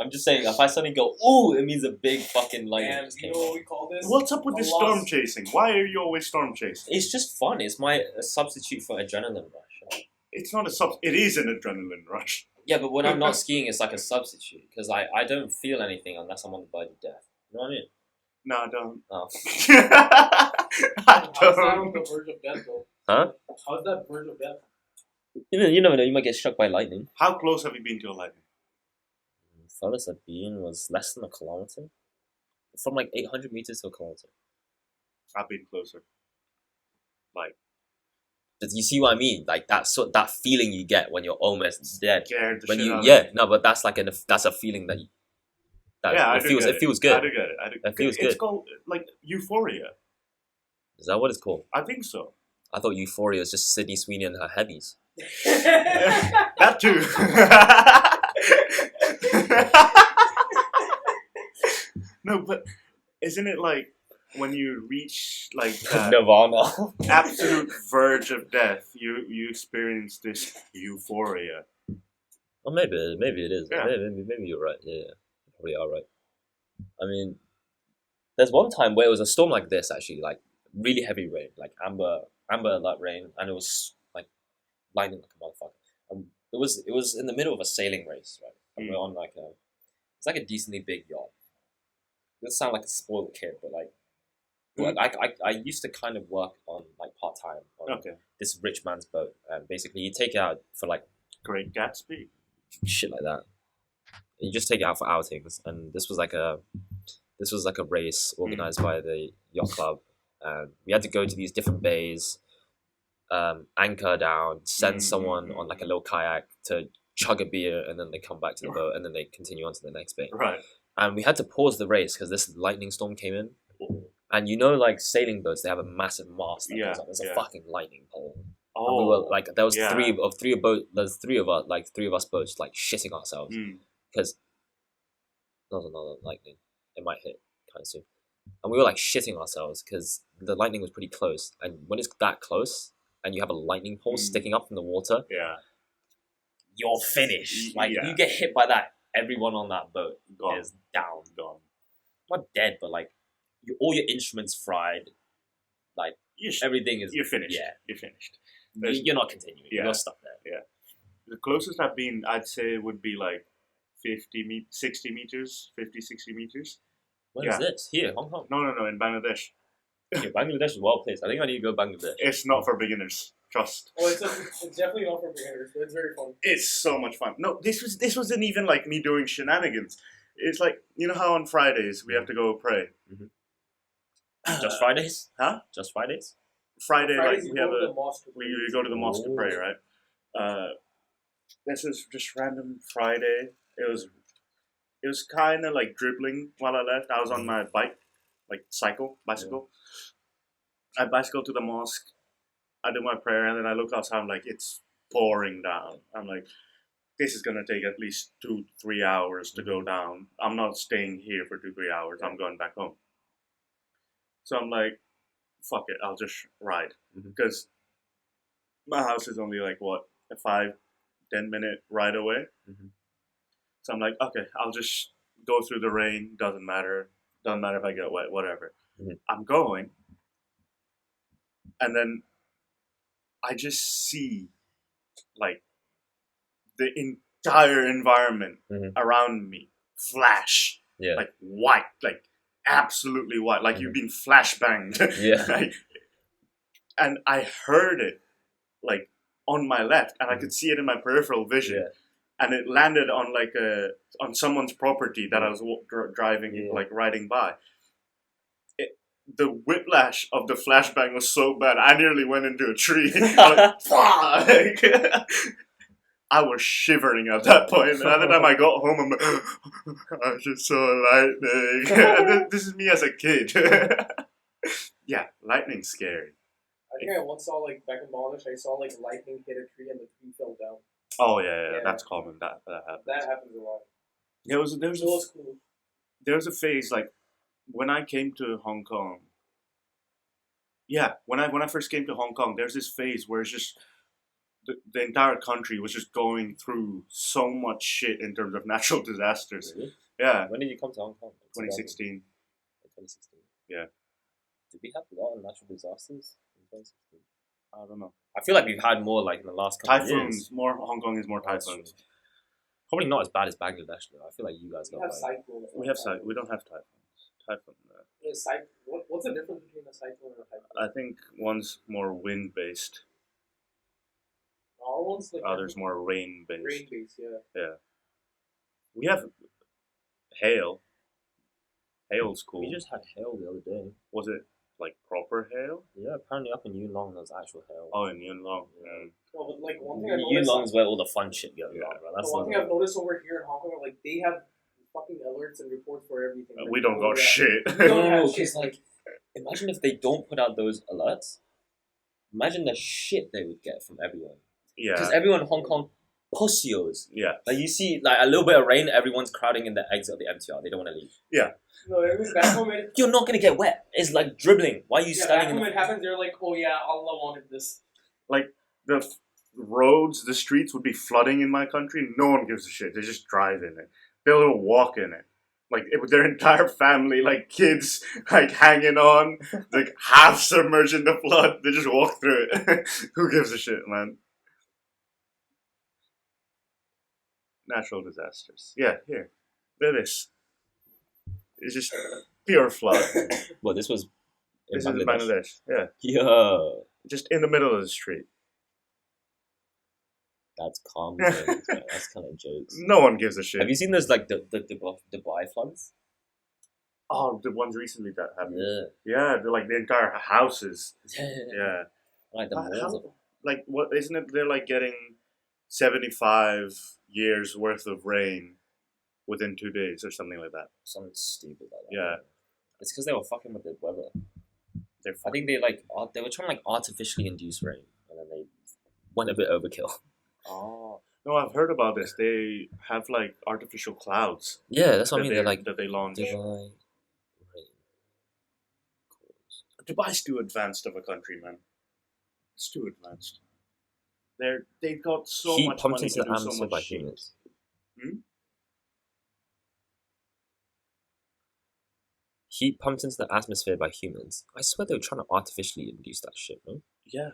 I'm just saying, if I suddenly go, ooh, it means a big fucking lightning And just you came. know what we call this? What's up with this A storm loss. chasing? Why are you always storm chasing? It's just fun. It's my substitute for adrenaline rush. It's not it is an adrenaline rush. Yeah, but when I'm not skiing, it's like a substitute because I don't feel anything unless I'm on the verge of death. You know what I mean? No, I don't. Oh. I How's that on don't. the verge of death, though? Huh? How's that verge of death? You never know. You might get struck by lightning. How close have you been to a lightning? Furthest I've been was less than a kilometer. From like 800 meters to a kilometer. I've been closer. Like, But you see what I mean? Like that feeling you get when you're almost dead. scared the When shit you out of yeah, me. no, but that's like that's a feeling that Yeah, it feels good. I do get it. It feels It's good. called, like, euphoria. Is that what it's called? I think so. I thought Euphoria was just Sydney Sweeney and her heavies. That too. No, but isn't it like when you reach like that Nirvana. absolute verge of death, you experience this euphoria? Well, maybe it is. Yeah. Maybe you're right. Yeah, you probably are right. I mean, there's one time where it was a storm like this actually, like really heavy rain, like amber alert rain, and it was like lightning like a motherfucker. It was in the middle of a sailing race, right? And we're on like it's like a decently big yacht. It doesn't sound like a spoiled kid, but like. I used to kind of work on like part time on this rich man's boat, and basically you take it out for like Great Gatsby. shit like that. You just take it out for outings, and this was like a race organized by the yacht club, and we had to go to these different bays, anchor down, send someone on like a little kayak to chug a beer, and then they come back to the boat, and then they continue on to the next bay. Right. And we had to pause the race because this lightning storm came in. And you know, like sailing boats, they have a massive mast that goes up. There's a fucking lightning pole. And we were like, there was three of us boats like shitting ourselves because there's another lightning. It might hit kind of soon, and we were like shitting ourselves because the lightning was pretty close. And when it's that close, and you have a lightning pole sticking up from the water, you're finished. Like if you get hit by that, everyone on that boat is down, gone. Not dead, but like. All your instruments fried, like everything is. You're finished. Yeah, You're finished. You're not continuing. Yeah. You're stuck there. Yeah. The closest I've been, I'd say, would be like 60 meters. Where is this? Here, Hong Kong. No, in Bangladesh. Yeah, Bangladesh is well placed. I think I need to go Bangladesh. It's not for beginners. Trust. Oh, it's definitely not for beginners, but it's very fun. It's so much fun. No, this wasn't even like me doing shenanigans. It's like, you know how on Fridays we have to go pray. Mm-hmm. Just Fridays? Huh? Just Fridays? Fridays like we have we go to the mosque to pray, right? This is just random Friday. It was kind of like dribbling while I left. I was on my bike, like bicycle. I bicycle to the mosque. I do my prayer, and then I look outside. I'm like, it's pouring down. I'm like, this is gonna take at least 2-3 hours to go down. I'm not staying here for 2-3 hours. I'm going back home. So I'm like, fuck it, I'll just ride. Because my house is only like, what, a 5-10 minute ride away? So I'm like, okay, I'll just go through the rain. Doesn't matter. Doesn't matter if I get wet. Whatever. I'm going, and then I just see like the entire environment around me flash, like white, like absolutely white, like you've been flashbanged. Like, and I heard it like on my left, and I could see it in my peripheral vision. And it landed on like on someone's property that I was driving, like riding by. The whiplash of the flashbang was so bad, I nearly went into a tree. Like, I was shivering at that point. And by the time I got home, I'm like, I just saw lightning. And this is me as a kid. Yeah, lightning's scary. I think I once saw, like, back in Bangladesh, I saw, like, lightning hit a tree and the tree fell down. Oh, yeah. That's common. That happens. That happens a lot. There was Cool. There was a phase, like, when I came to Hong Kong. Yeah, when I first came to Hong Kong, there's this phase where it's just the entire country was just going through so much shit in terms of natural disasters. Really? Yeah. When did you come to Hong Kong? 2016. 2016. Yeah. Did we have a lot of natural disasters in 2016? I don't know. I feel like we've had more like in the last couple of years. Typhoons. More Hong Kong is more typhoons. Probably not as bad as Bangladesh though. I feel like you guys got We have like, cyclones. We don't have typhoons. Typhoon. What's the difference between a cyclone and a typhoon? I think one's more wind based. Our one's like Others more rain based. rain based, Yeah. We have hail. Hail's cool. we just had hail the other day. Was it like proper hail? Yeah, apparently up in Yuen Long there's actual hail. Oh, in Yuen Long. Yeah. Well, but like one thing I Yuen noticed. Long is where all the fun shit goes Yeah. on, bro. That's One not thing I've noticed over here in Hong Kong, like they have fucking alerts and reports for everything. Like, We don't got shit. We don't have No, shit. because like, imagine if they don't put out those alerts. Imagine the shit they would get from everyone. Because Yeah. everyone in Hong Kong, pussios. Yeah. Like you see, like a little bit of rain, everyone's crowding in the exit of the MTR. They don't want to leave. No, it was back home. You're not gonna get wet. It's like dribbling. Why are you Back standing in when the? it happens, they're like, "Oh yeah, Allah wanted this." Like the roads, the streets would be flooding in my country. No one gives a shit. They just drive in it. They'll walk in it. Like with their entire family, like kids, like hanging on, like half submerged in the flood. They just walk through it. Who gives a shit, man? Natural disasters. Yeah, here. Look at this. It's just pure flood. Well, this was. This is in Bangladesh. Yeah. Yo, Just in the middle of the street. that's calm. Jokes, man. That's kind of jokes. No one gives a shit. Have you seen those like the Dubai floods? Oh, the ones recently that happened. Yeah. Yeah, they're like the entire houses. Yeah. Like the malls. Of Like, what, isn't it, they're like getting 75 years worth of rain within 2 days or something like that. something stupid like that. Yeah. It's because they were fucking with the weather. They're I think they were trying to like artificially induce rain, and then they went a bit overkill. Oh. No, I've heard about this. They have like artificial clouds Yeah, that's what I that mean. They're like that they launch. Dubai rain. Dubai's too advanced of a country, man. It's too advanced. They've got so Heat much pumped money into to the do so atmosphere much by shit. humans. Heat pumped into the atmosphere by humans. I swear they were trying to artificially induce that shit, no? Yeah.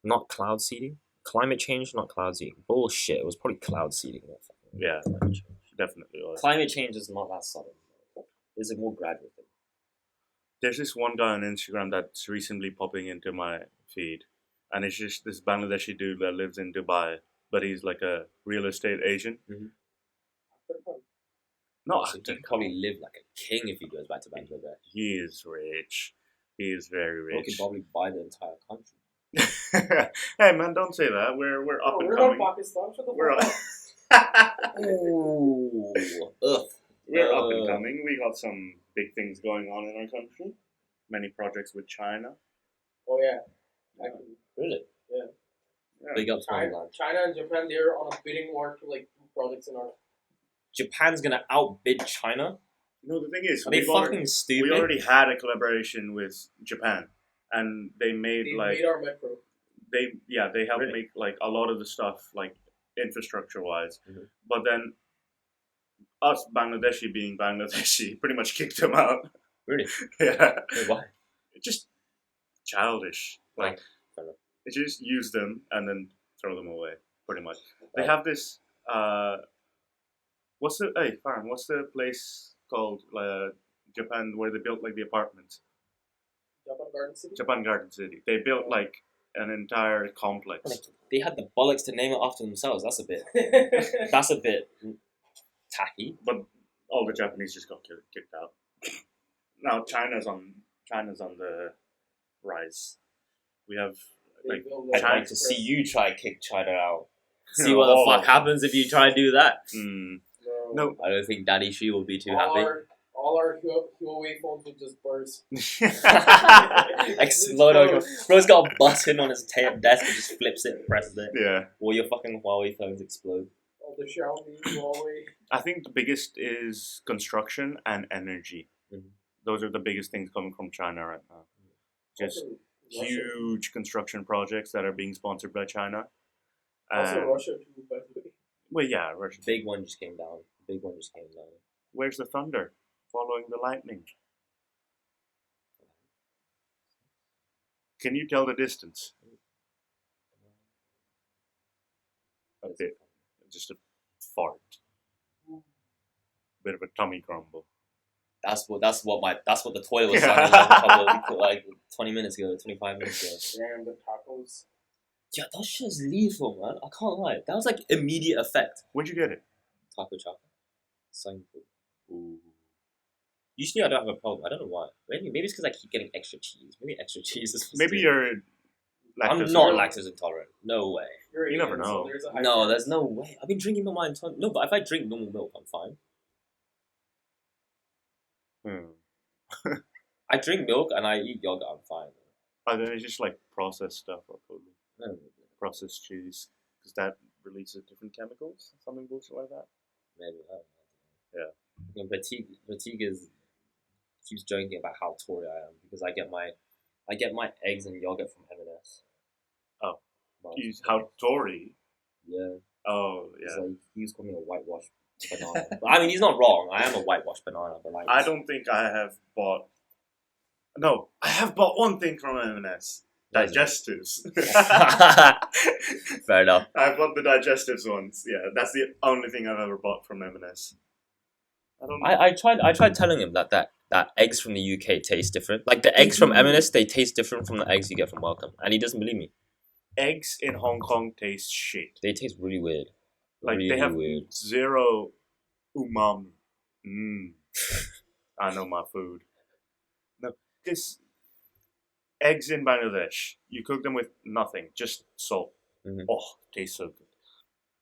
Not cloud seeding. Climate change, not cloud seeding. Bullshit. It was probably cloud seeding. Not fucking Yeah. climate change. Definitely was. Climate change is not that sudden. It's a more gradual thing. There's this one guy on Instagram that's recently popping into my feed, and it's just this Bangladeshi dude that lives in Dubai, but he's like a real estate agent. No, So he'd probably live like a king if he goes back to Bangladesh. he is rich. He is very He could rich. probably buy the entire country. Hey man, don't say that. We're up Oh, and we're not coming. Pakistan. Shut the We're fuck up. up. Ooh. Ugh. We're up and coming. We got some big things going on in our country. Many projects with China. Oh yeah. Actually, Really? Yeah. Big up to China, England. China and Japan, they're on a bidding war to like do projects in our. Japan's gonna outbid China? No, the thing is, Are they we've fucking already, stupid? we already had a collaboration with Japan, and they made They like made our metro. they helped Really? make like a lot of the stuff like infrastructure-wise. Mhm. But then us Bangladeshi being Bangladeshi pretty much kicked him out. Really? Yeah, Wait, why? just childish. Like Fair enough. they just use them and then throw them away. Pretty much. They Right. have this. What's the place called? Japan, where they built like the apartments. Japan Garden City. Japan Garden City. They built like an entire complex. Like, they had the bollocks to name it after themselves. That's a bit tacky. But all the Japanese just got kicked out. Now China's on the rise. We have They like build I'd China. like to see you try to kick China out. See what the fuck happens if you try to do that. No. I don't think Daddy Shi will be too happy. All our Huawei phones would just burst. Explode. Bro's got a button on his desk and just flips it, presses it. Yeah. All your fucking Huawei phones explode. All the Xiaomi, Huawei. I think the biggest is construction and energy. Mhm. Those are the biggest things coming from China right now. Just Also Russia. huge construction projects that are being sponsored by China. Also And- Russia too, by the way. well, yeah, Russia. Big one just came down. Where's the thunder? Following the lightning. Can you tell the distance? A bit. Just a fart. Bit of a tummy grumble. That's what the toilet was sounding like a couple, like 20 minutes ago, 25 minutes ago. Damn, the tacos. Yeah, that shit is lethal, man. I can't lie. That was like immediate effect. Where'd you get it? Taco Chaka. Same food. Ooh. Usually I don't have a problem. I don't know why. Maybe it's because I keep getting extra cheese. Maybe extra cheese is Maybe you're I'm lactose not intolerant. lactose intolerant. No way. You're You never Asian, so know. there's a high No, chance. there's no way. I've been drinking milk my entire... No, but if I drink normal milk, I'm fine. I drink milk and I eat yogurt, I'm fine. Oh, then it's just like processed stuff or probably No, processed cheese. Because that releases different chemicals, something bullshit like that. maybe. I don't know. Yeah. You know, Pratik keeps joking about how Tory I am because I get my eggs and yogurt from M&S. Oh. Well, How Tory? Yeah. Oh, It's yeah. like, he was calling me a whitewashed banana. But, I mean, he's not wrong. I am a whitewashed banana, but like... I don't think I have bought... No, I have bought one thing from M&S. Digestives. Fair enough. I bought the digestives ones. Yeah, that's the only thing I've ever bought from M&S. I don't know. I tried telling him that eggs from the UK taste different. Like the eggs from M&S, they taste different from the eggs you get from Welcome, and he doesn't believe me. Eggs in Hong Kong taste shit. They taste really weird. Like really they have weird. zero umami. I know my food. No, this eggs in Bangladesh. You cook them with nothing, just salt. Mhm. Oh, tastes so good.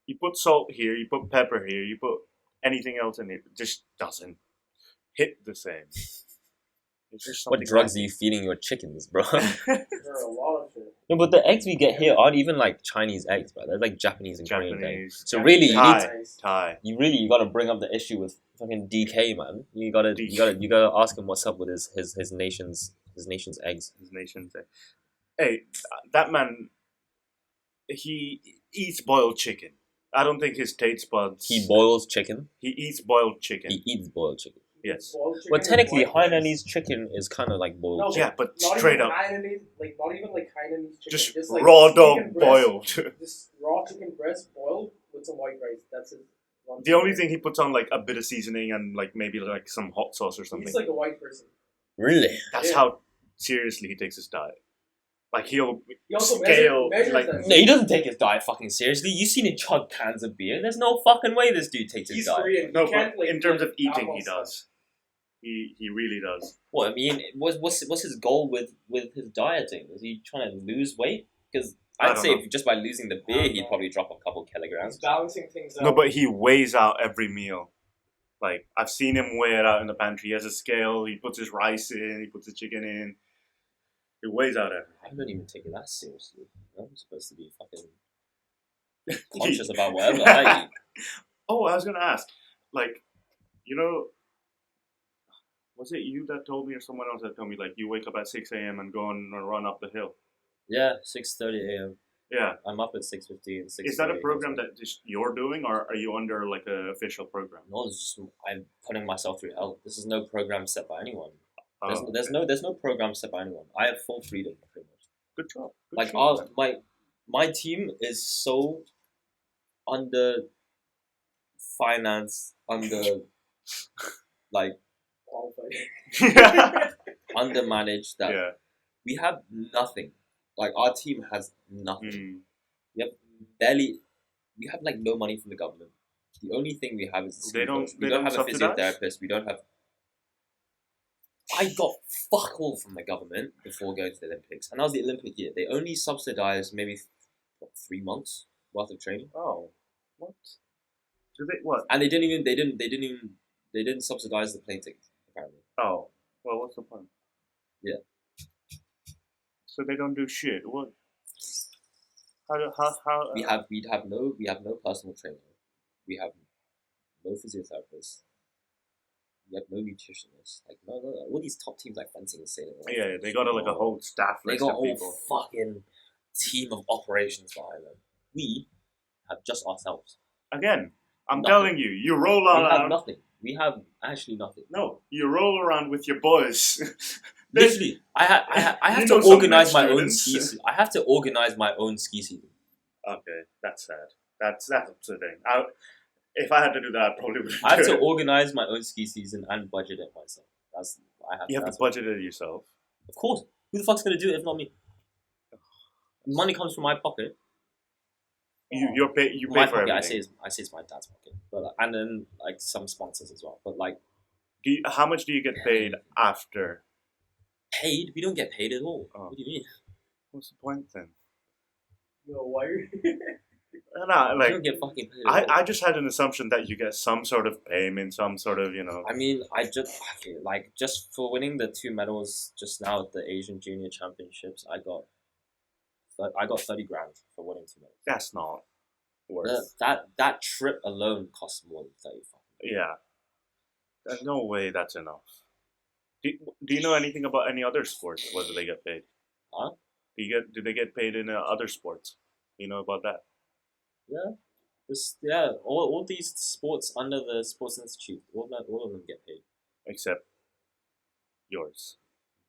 You put salt here, you put pepper here, you put anything else in it just doesn't hit the same. It's just What something drugs are you feeding your chickens, bro? There are a lot of shit. No, but the eggs we get here aren't even like Chinese eggs, bro. They're like Japanese and Korean eggs. Japanese. So really, you need to, Thai. you gotta bring up the issue with fucking DK, man. You gotta ask him what's up with his nation's eggs. His nation's egg. Hey, that man, he eats boiled chicken. I don't think his taste buds. He boils chicken. He eats boiled chicken. He eats boiled chicken. Yes. Boiled chicken Well, and technically, white rice. Hainanese chicken is kind of like boiled No, chicken. Yeah, but Not straight even up, Hainanese, like not even like Hainanese chicken. just like raw chicken dog breast, boiled. Just raw chicken breast boiled with some white rice. That's it. The only thing he puts on like a bit of seasoning and like maybe like some hot sauce or something. He's like a white person. Really? That's Yeah. how seriously he takes his diet. Like he'll He also scale measures like that. No, he doesn't take his diet fucking seriously. You seen him chug cans of beer? There's no fucking way this dude takes his He's diet. Korean. no, He can't, but like, in terms of like, eating, alcohol he stuff. does. He really does. Well, I mean, what's his goal with his dieting? Is he trying to lose weight? Because I I'd don't say know. if just by losing the beer, he'd probably drop a couple He's kilograms. balancing things out. No, but he weighs out every meal. Like I've seen him weigh it out in the pantry. He has a scale. He puts his rice in. He puts his chicken in. He weighs out everything. I don't even take it that seriously. I'm supposed to be fucking conscious about whatever I eat. Oh, I was gonna ask. Like, you know, was it you that told me or someone else that told me like you wake up at 6 a.m. and go on and run up the hill? Yeah, 6:30 a.m. Yeah. I'm up at 6:15. Is that a program that just you're doing, or are you under like an official program? No, it's just I'm putting myself through hell. This is no program set by anyone. There's, Oh, there's okay. no there's no program set by anyone. I have full freedom, pretty much. Good job. Good Like job, man. my team is so under financed, under like Qualified. undermanaged that Yeah. we have nothing. Like our team has nothing. Mm. We have barely. We have like no money from the government. The only thing we have is the ski They don't- coach. they We don't don't have a subsidize? physiotherapist. We don't have. I got fuck all from the government before going to the Olympics, and that was the Olympic year. They only subsidized maybe 3 months worth of training, Oh, what? Do they what? and they didn't subsidize the plane tickets apparently. Oh, well, what's the point? Yeah. So they don't do shit. What? How? We have no personal trainer. We have no physiotherapist. We have no nutritionist. Like no. All these top teams like fencing and sailing. Yeah, they got like a whole staff They list got of a people. whole fucking team of operations behind them. We have just ourselves. Again, I'm Nothing. telling you, you roll We have around. nothing. We have actually nothing. No, you roll around with your boys. Literally, I have You to know some organize med my own students. ski season. I have to organize my own ski season. Okay, that's sad. That's upsetting. If I had to do that, I probably would. I have to organize my own ski season and budget it myself. You have to budget it yourself. Of course. Who the fuck's gonna do it if not me? Money comes from my pocket. You pay My for pocket. everything. I say it's my dad's pocket, but and then like some sponsors as well. But like How much do you get paid after? paid, we don't get paid at all. Oh. What do you mean? What's the point then? Yo, why are you? No, We like don't get fucking paid at all. I just had an assumption that you get some sort of payment, some sort of I mean, I just for winning the 2 medals just now at the Asian Junior Championships, I got 30 grand for winning 2 medals. That's not worth. That trip alone cost more than 30 fucking. Yeah, there's no way that's enough. Do you know anything about any other sports? Whether they get paid? Huh? Do they get paid in other sports? You know about that? Yeah. All these sports under the Sports Institute, all of them get paid. Except yours.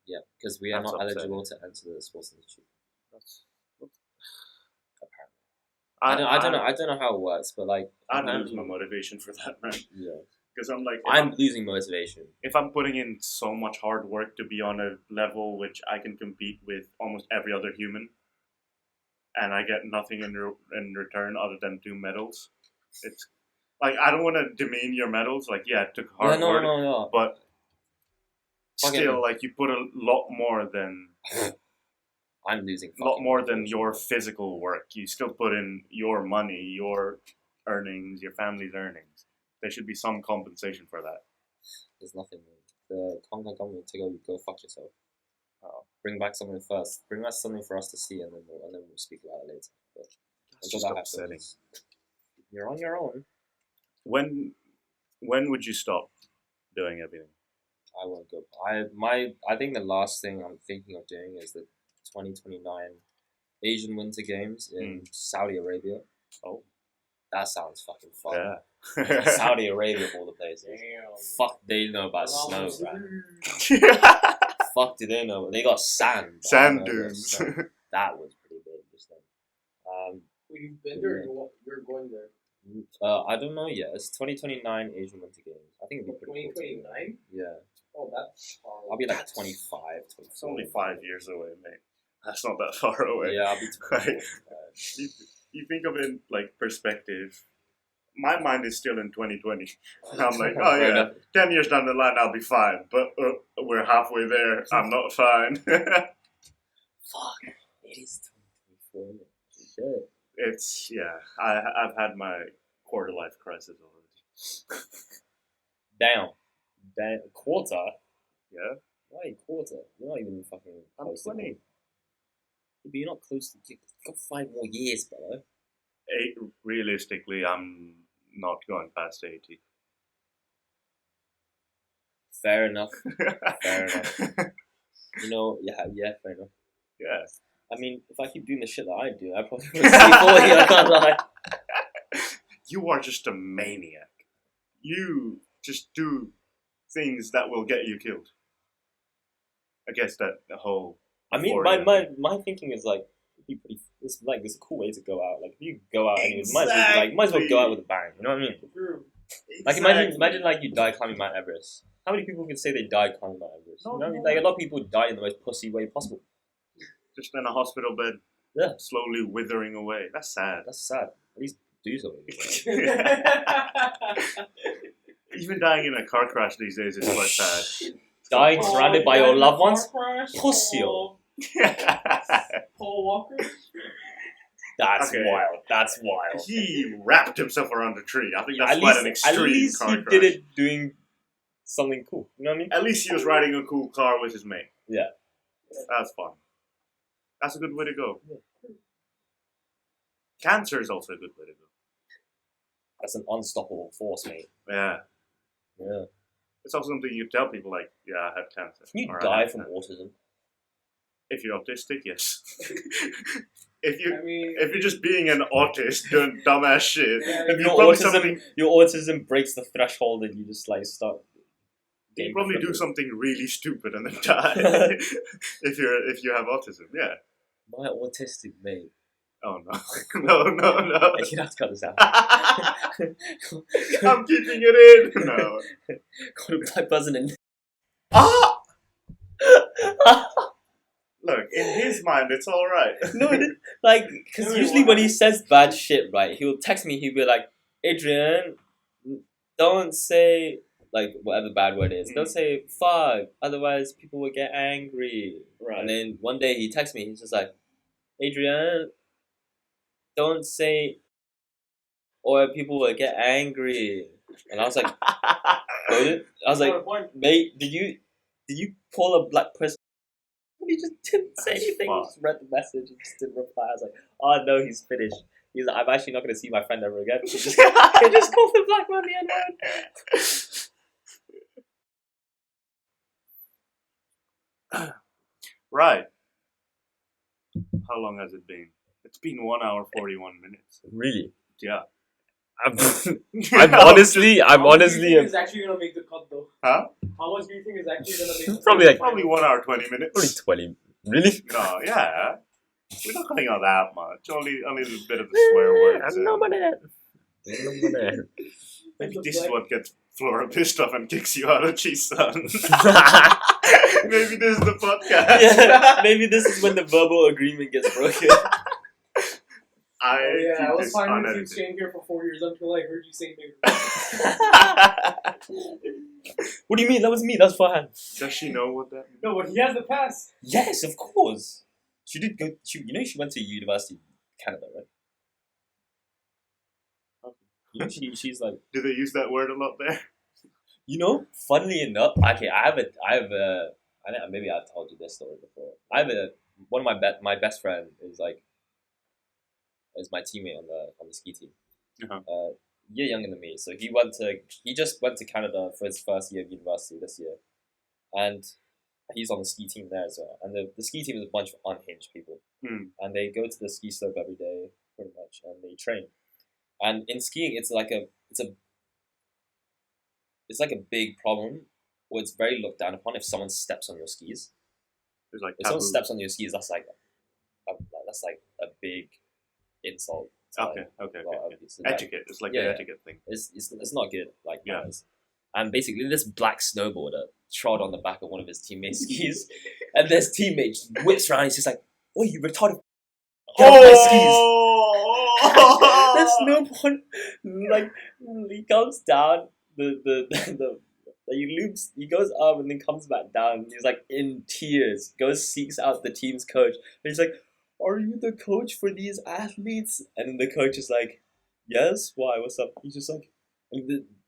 Yeah, because we are That's not upsetting. eligible to enter the Sports Institute. Apparently, I don't know how it works, but like I apparently- lose my motivation for that, man. Yeah, Because I'm like, I'm losing motivation. if I'm putting in so much hard work to be on a level which I can compete with almost every other human, and I get nothing in return other than 2 medals, it's like I don't want to demean your medals. Like, yeah, it took hard work, No. but Fucking- still, like you put a lot more than I'm losing. your physical work. You still put in your money, your earnings, your family's earnings. There should be some compensation for that. There's nothing. The Congo government to go fuck yourself. Bring back something first. Bring back something for us to see, and then we'll speak about it later. But That's until just that upsetting. happens, you're on your own. When would you stop doing everything? I won't go. I think the last thing I'm thinking of doing is the 2029 Asian Winter Games in Saudi Arabia. Oh, that sounds fucking fun. Yeah. Saudi Arabia of all the places. Damn. Fuck, they know about snow, man. Yeah. Fuck, do they know? They got sand. but I Sand don't know about dunes. snow. That was pretty big just then. Wait, you've been there. You're going there. I don't know yet. It's 2029 Asian Winter Games. I think it'd be pretty cool. 2029. Yeah. Oh, that's far. I'll be like 25, 24. It's only 5 years away, mate. That's not that far away. Yeah, I'll be 25. You think of it in like perspective. My mind is still in 2020. And I'm like, oh Fair yeah, enough. 10 years down the line I'll be fine. But we're halfway there. I'm not fine. Fuck, it is 2024. Shit. It's I've had my quarter life crisis already. Damn. Quarter? Yeah, Why quarter? You're not even fucking I'm close to 20. it. But you're not close to. You got 5 more years, bro. Realistically, I'm not going past 80. Fair enough. Fair enough. You know, yeah, fair enough. Yeah. I mean, if I keep doing the shit that I do, I probably would see 40, I can't lie. You are just a maniac. You just do things that will get you killed. I guess that the whole. I mean, my thinking is like, it's a cool way to go out. Like, if you go out anyways, might as well go out with a bang. You know what I mean? Like, imagine like you die climbing Mount Everest. How many people can say they died climbing Mount Everest? You know what I mean? Like, a lot of people die in the most pussy way possible. Just in a hospital bed. Yeah. Slowly withering away. That's sad. That's sad. At least do something. Even dying in a car crash these days is quite sad. Dying surrounded by your loved ones? Pussy. Paul Walker? That's Okay. wild. That's wild. He wrapped himself around a tree. I think that's quite an extreme at least car he crash. did it doing something cool. You know what I mean? At least he was riding a cool car with his mate. Yeah. That's fun. That's a good way to go. Cancer is also a good way to go. That's an unstoppable force, mate. Yeah. Yeah. It's also something you tell people like, yeah, I have cancer. Can you or I die have from cancer. autism? If you're autistic, yes. I mean, if you're just being an autist doing dumbass shit, If you probably your autism breaks the threshold and you just like start. you probably do something really stupid and then die. if you have autism, yeah. My autistic mate. Oh no, no. You have to cut this out. I'm keeping it in. No. Got a black buzzing in. Ah! Look, in his mind, it's all right. No, like, because usually when he says bad shit, right, he'll text me. He'll be like, "Adrian, don't say like whatever bad word is. Don't say fuck, otherwise people will get angry." Right. And then one day he texts me. He's just like, "Adrian, don't say, or people will get angry." And I was like, "What?" I was like, "Mate, did you call a black person?" He just didn't say anything. He just read the message and just didn't reply. I was like, "Oh no, he's finished." He's like, "I'm actually not going to see my friend ever again." He just called the black man the N-word. Right. How long has it been? It's been 1 hour 41 minutes. Really? Yeah. I'm honestly. How much do you think is actually gonna make the cut though? Huh? How much do you think is actually gonna make the Probably like- Probably 1 hour 20 minutes. Probably 20. Really? No, yeah. We're not cutting out that much. Only a bit of the swear words. Maybe this is what gets Flora pissed off and kicks you out of Cheese Son. Maybe this is the podcast. Yeah, maybe this is when the verbal agreement gets broken. I keep was this fine with you unedited. staying here for 4 years until I heard you say nigger. What do you mean? That was me. That was Farhan. Does she know what that means? No, but he has the pass. Yes, of course. She did go. She went to university in Canada, right? You know, she's like. Do they use that word a lot there? You know, funnily enough, okay, I have a. I know, maybe I've told you this story before. I have one of my best friend is my teammate on the ski team. Uh-huh. Year younger than me, so he just went to Canada for his first year of university this year, and he's on the ski team there as well. And the ski team is a bunch of unhinged people, and they go to the ski slope every day pretty much, and they train. And in skiing, it's like a big problem, where it's very looked down upon if someone steps on your skis. There's like If someone taboo. steps on your skis, that's like a big insult. to, Okay. obviously, like, Etiquette. It's like yeah, the yeah. etiquette thing. it's not good. Like, Yeah. manners. And basically, this black snowboarder trod on the back of one of his teammates' skis, and this teammate just whips around. He's just like, "Oh, you retarded! Get off my skis!" That snowboard, like, he comes down. He goes up and then comes back down. He's like in tears. Seeks out the team's coach. And he's like, "Are you the coach for these athletes?" And then the coach is like, "Yes. Why? What's up?" He's just like,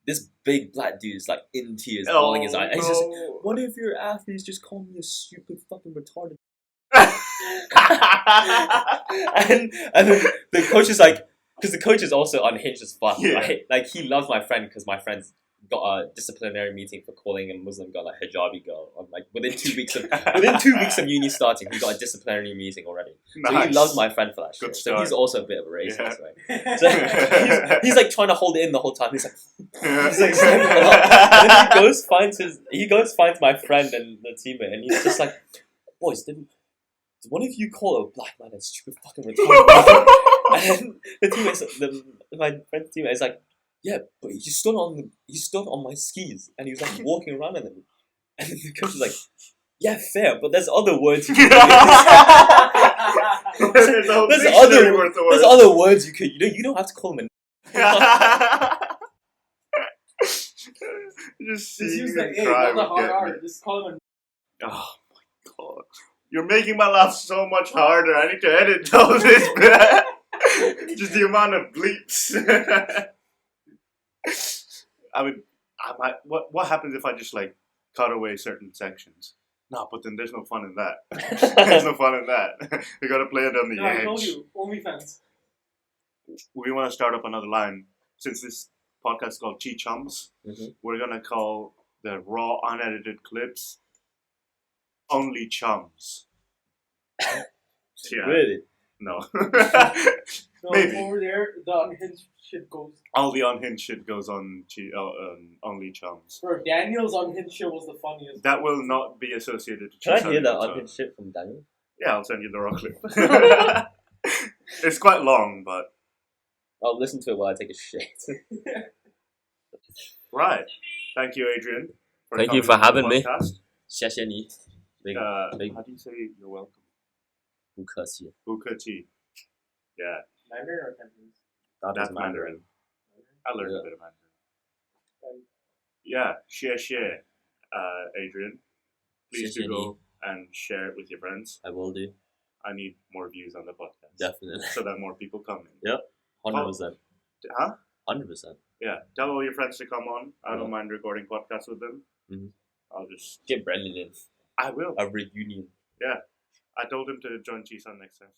this big black dude is like in tears, bawling his eyes. And he's just like, "One of your athletes just called me a stupid fucking retarded." and then the coach is like, because the coach is also unhinged as fuck, Yeah. right? Like, he loves my friend because my friend's got a disciplinary meeting for calling a Muslim girl like hijabi girl. Within 2 weeks of uni starting, he got a disciplinary meeting already. So he loves my friend for that shit. So he's also a bit of a racist, right? So he's like trying to hold it in the whole time. He's like saying a lot. And then he goes finds my friend and the teammate, and he's just like, boys, did one of you call a black man a stupid fucking retarded? And the teammate, my friend's teammate is like, yeah, but he stood on my skis and he was like walking around in them. And then the coach was like, yeah, fair, but there's other words you could use. There's other words you could. You don't have to call him a. Just use the A, not the hard R. Just call him a. Oh my god. You're making my laugh so much harder. I need to edit all this, man. Just the amount of bleeps. I mean, what happens if I just like cut away certain sections? No, but then there's no fun in that. There's no fun in that. We gotta play it on the edge. I told you, OnlyFans. We want to start up another line. Since this podcast is called Chi Chums, we're gonna call the raw, unedited clips Only Chums. Yeah. Really? No. So Maybe. over there, the unhinged shit goes. All the unhinged shit goes on Only Chums. Bro, Daniel's unhinged shit was the funniest. That will not be associated to Can I hear that Sunday, unhinged shit from Daniel? Yeah, I'll send you the raw clip. It's quite long, but... I'll listen to it while I take a shit. Right. Thank you, Adrian. Thank you coming for to the having me. podcast. 谢谢你. How do you say you're welcome? 不客气. 不客气. Yeah, Mandarin or Cantonese? that's Mandarin. I learned a bit of Mandarin. Yeah, share, Adrian. Please do go and share it with your friends. I will do. I need more views on the podcast. Definitely. So that more people come in. Yep. 100%. Huh? 100%. Yeah. Tell all your friends to come on. I don't mind recording podcasts with them. Mhm. I'll just... Get Brendan in. I will. A reunion. Yeah. I told him to join G-Sun next time.